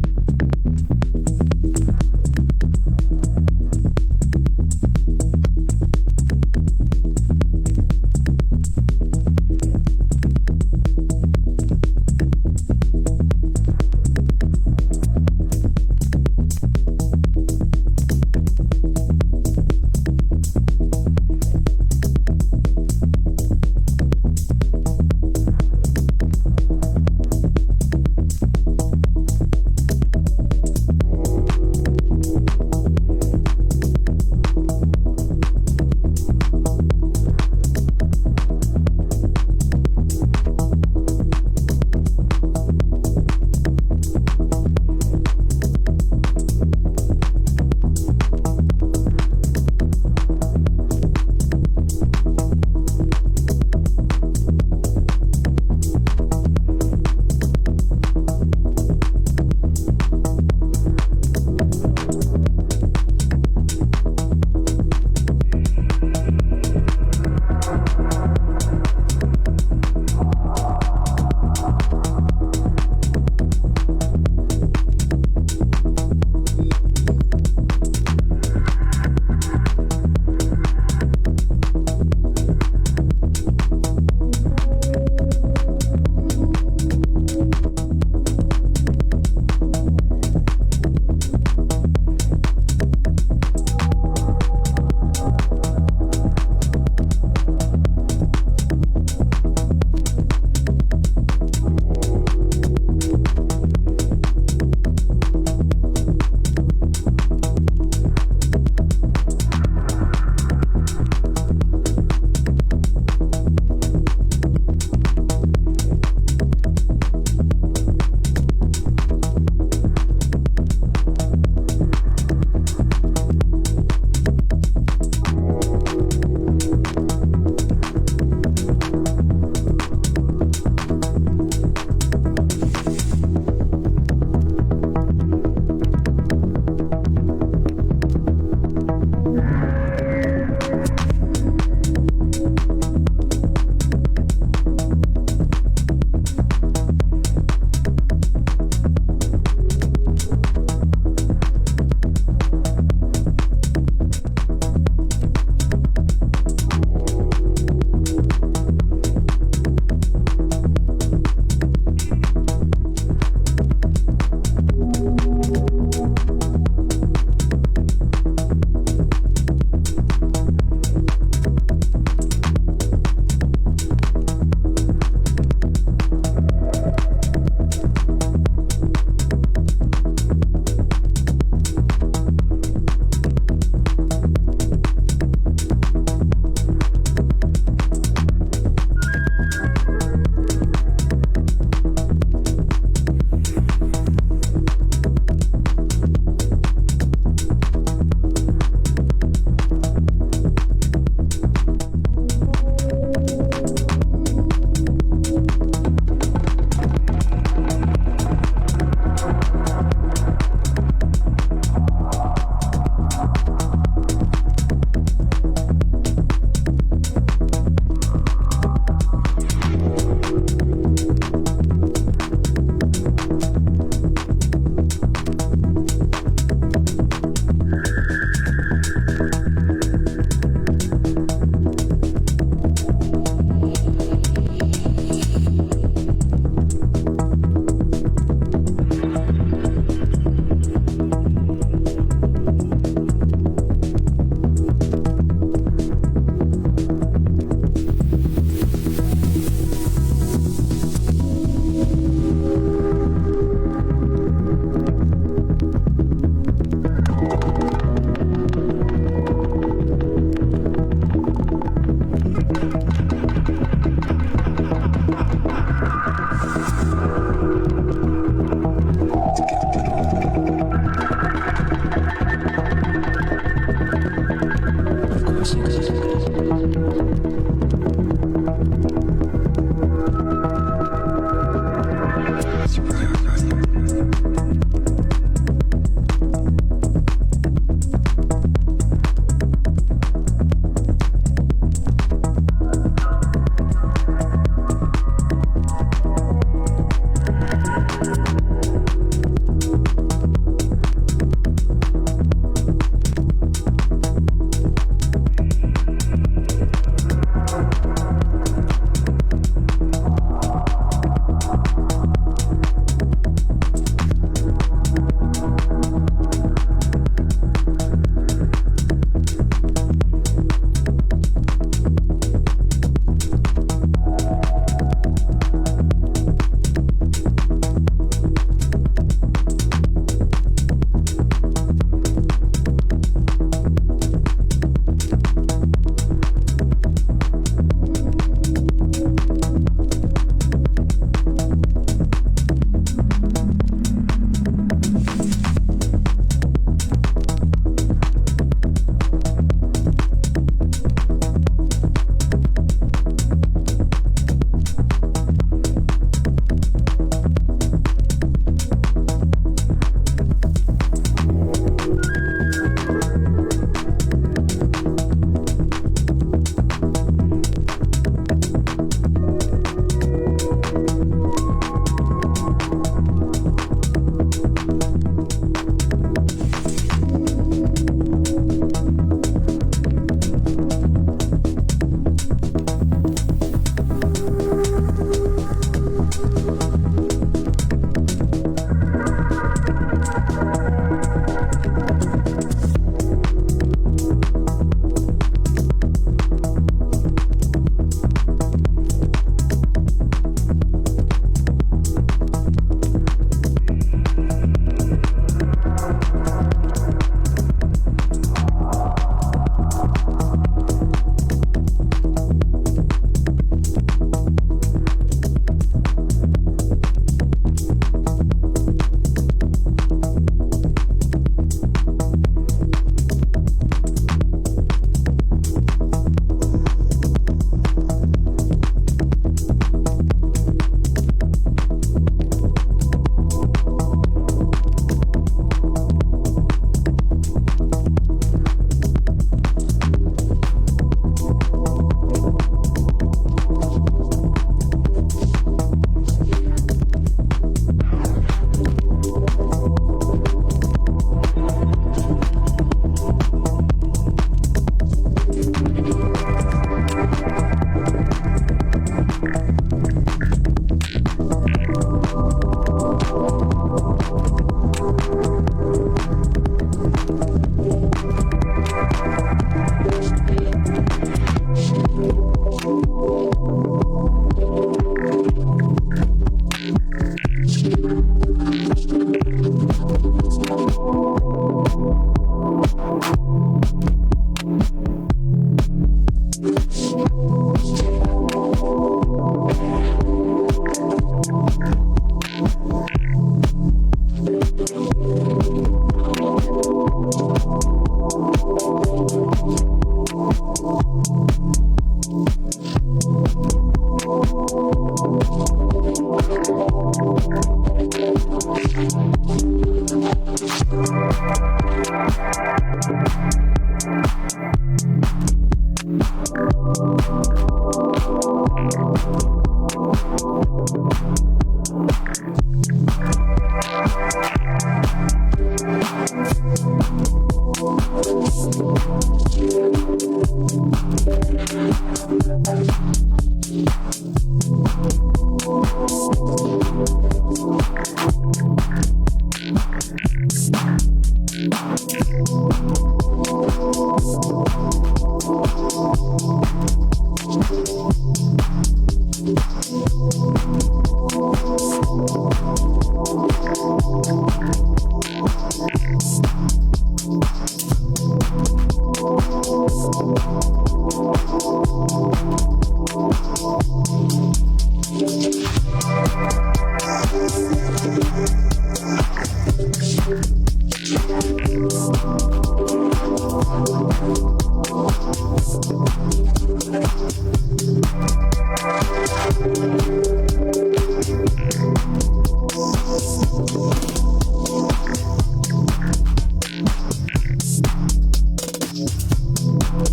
Back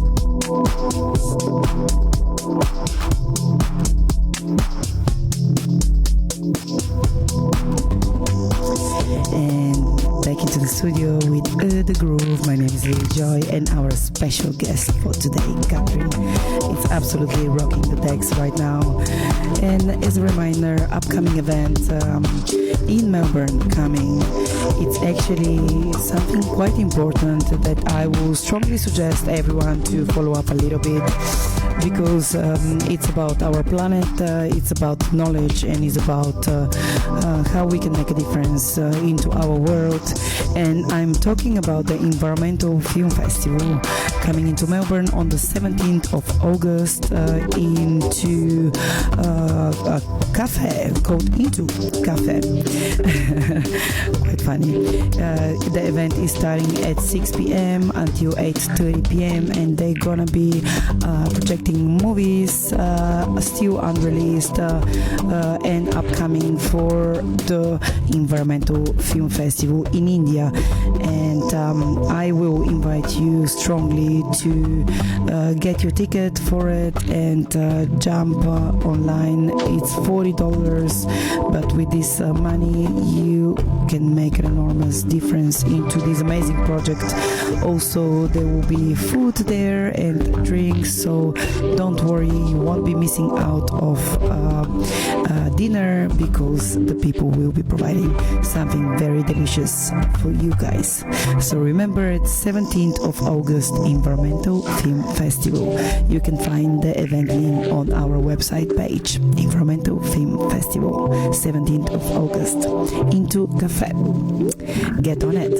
into the studio with The Groove. My name is Lily Joy and our special guest for today, Katharine. It's absolutely rocking the decks right now. And as a reminder, upcoming event in Melbourne coming. It's actually something quite important that I will strongly suggest everyone to follow up a little bit, because it's about our planet, it's about knowledge, and it's about how we can make a difference into our world. And I'm talking about the Environmental Film Festival coming into Melbourne on the 17th of August into a cafe called Into Cafe. Quite funny. The event is starting at 6 p.m. until 8:30 p.m. and they're gonna be projecting movies still unreleased and upcoming for the Environmental Film Festival in India. And I will invite you strongly to get your ticket for it and jump online. It's $40, but with this money you can make an enormous difference into this amazing project. Also, there will be food there and drinks, so don't worry, you won't be missing out of dinner, because the people will be providing something very delicious for you guys. So remember, it's 17th of August, Environmental Film Festival. You can find the event link on our website page. Environmental Film Festival, 17th of August. Into Cafe. Get on it.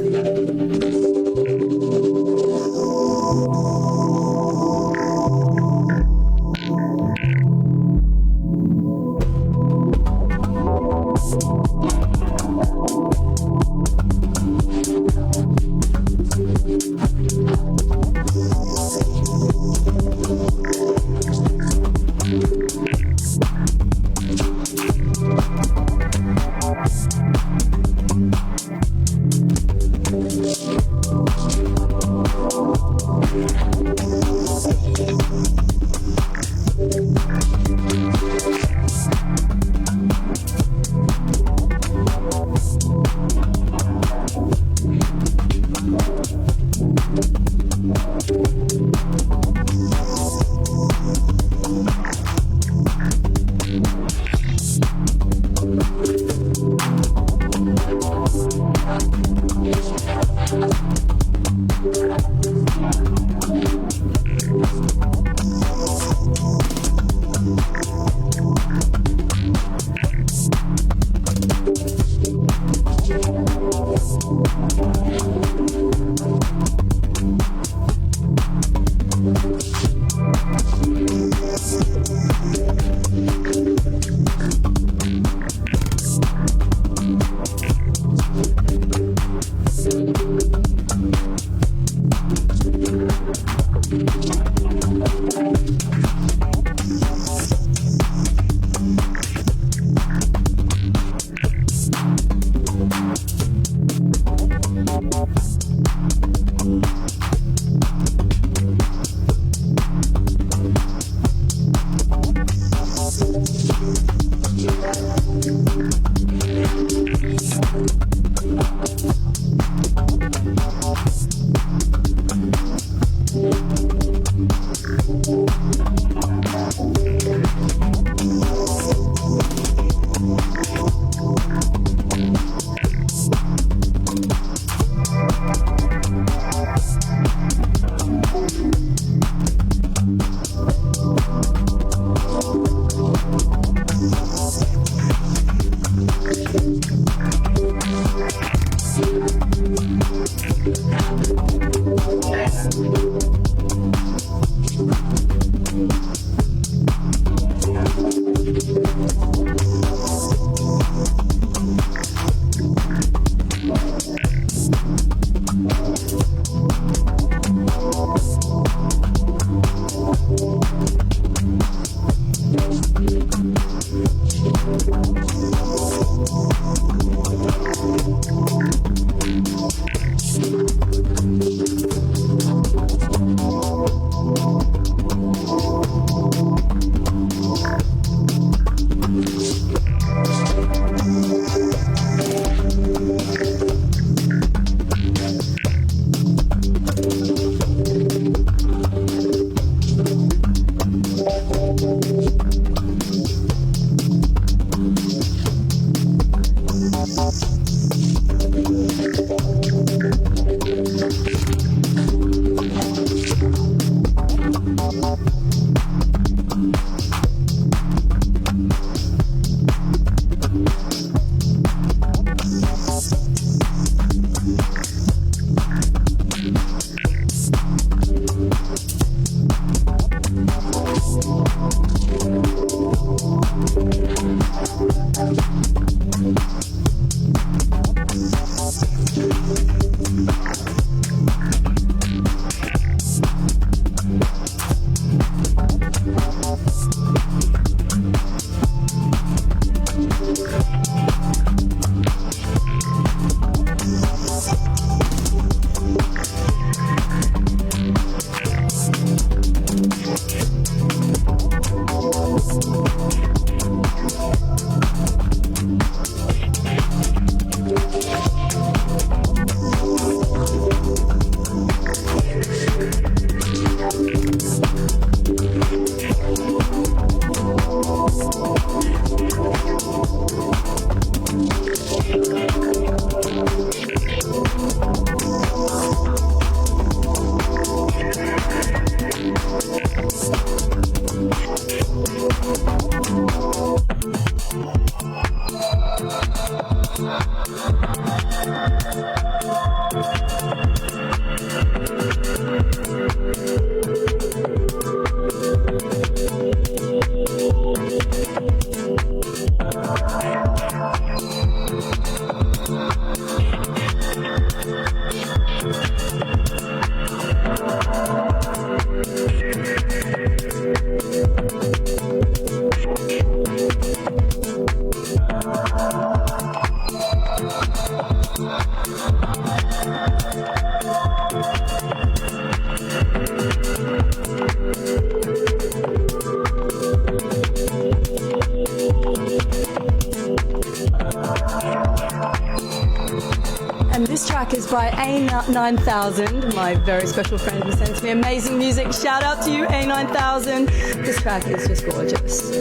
A9000, my very special friend who sends me amazing music. Shout out to you, A9000. This track is just gorgeous.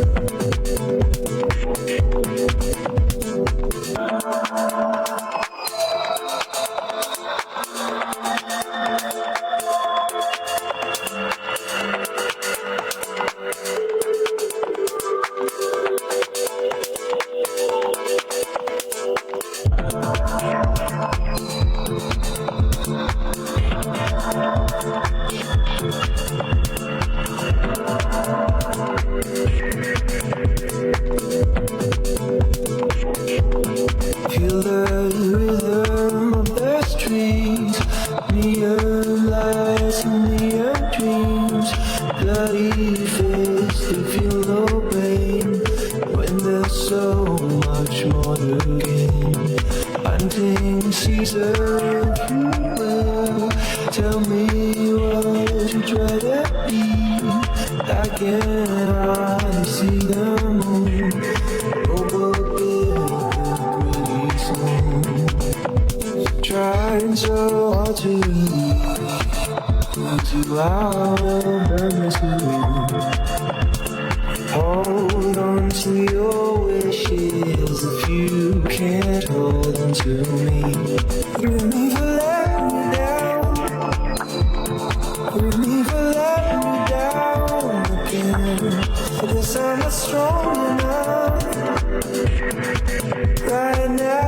Feel the rhythm of the streets, neon lights and neon dreams. Bloody face, they feel no pain when there's so much more to gain. Hunting season, you will tell me what you try to be. I can hardly see the moon. Trying so hard to out of the misery. Hold on to your wishes if you can't hold on to me. Forgive me for letting you down. Forgive me for letting you down again. I guess I'm not strong enough right now.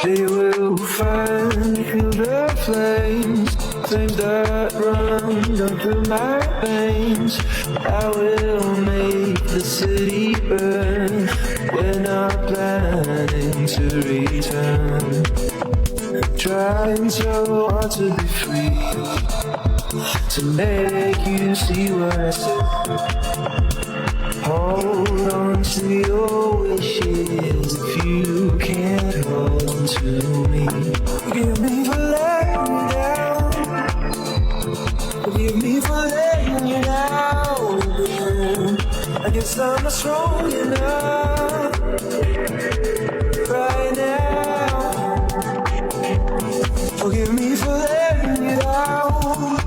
They will find, feel the flames that run down through my veins. I will make the city burn. We're not planning to return. Trying so hard to be free, to make you see what I see. Hold on to your wishes if you can't hold on to me. Forgive me for letting you down. Forgive me for letting you down again. I guess I'm not strong enough right now. Forgive me for letting you down.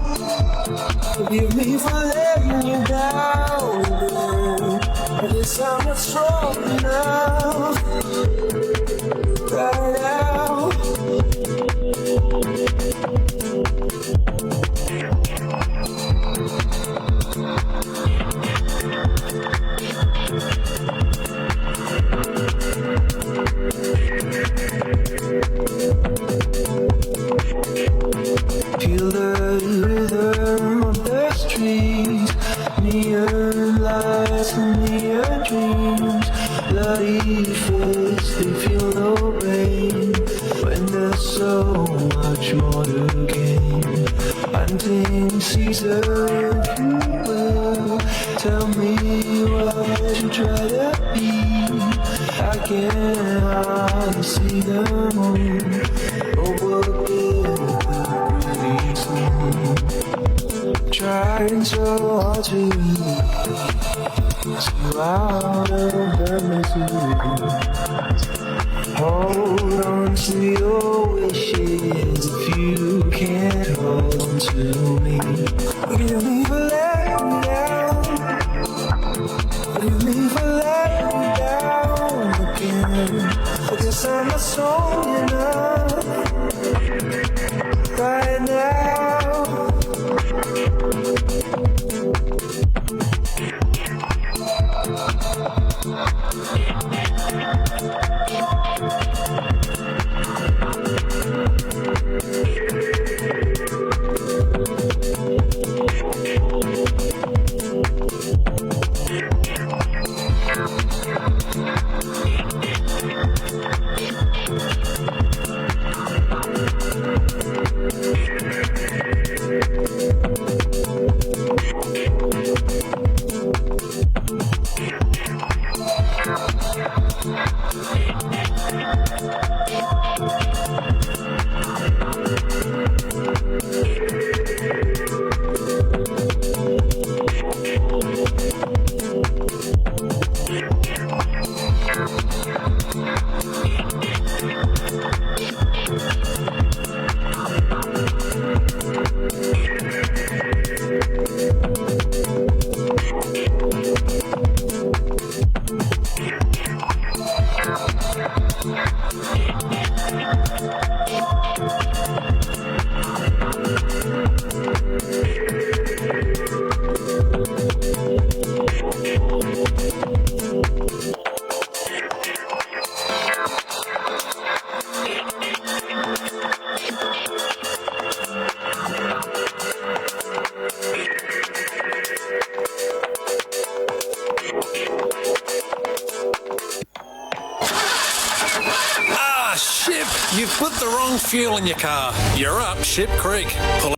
Forgive me for letting you down again. I guess I'm not strong enough right now. Feel the rhythm of the streets, neon lights and neon dreams. Bloody face, they feel no pain when there's so much more to gain. Hunting season, you will tell me what you try to be. I can hardly see the moon. Oh, what trying so hard to out of the misery. Hold on to your wishes if you can't hold on to me. Forgive me for letting you down. Forgive me for letting you down again. I guess I'm not strong enough right now. the wrong fuel in your car, you're up Ship Creek. Pull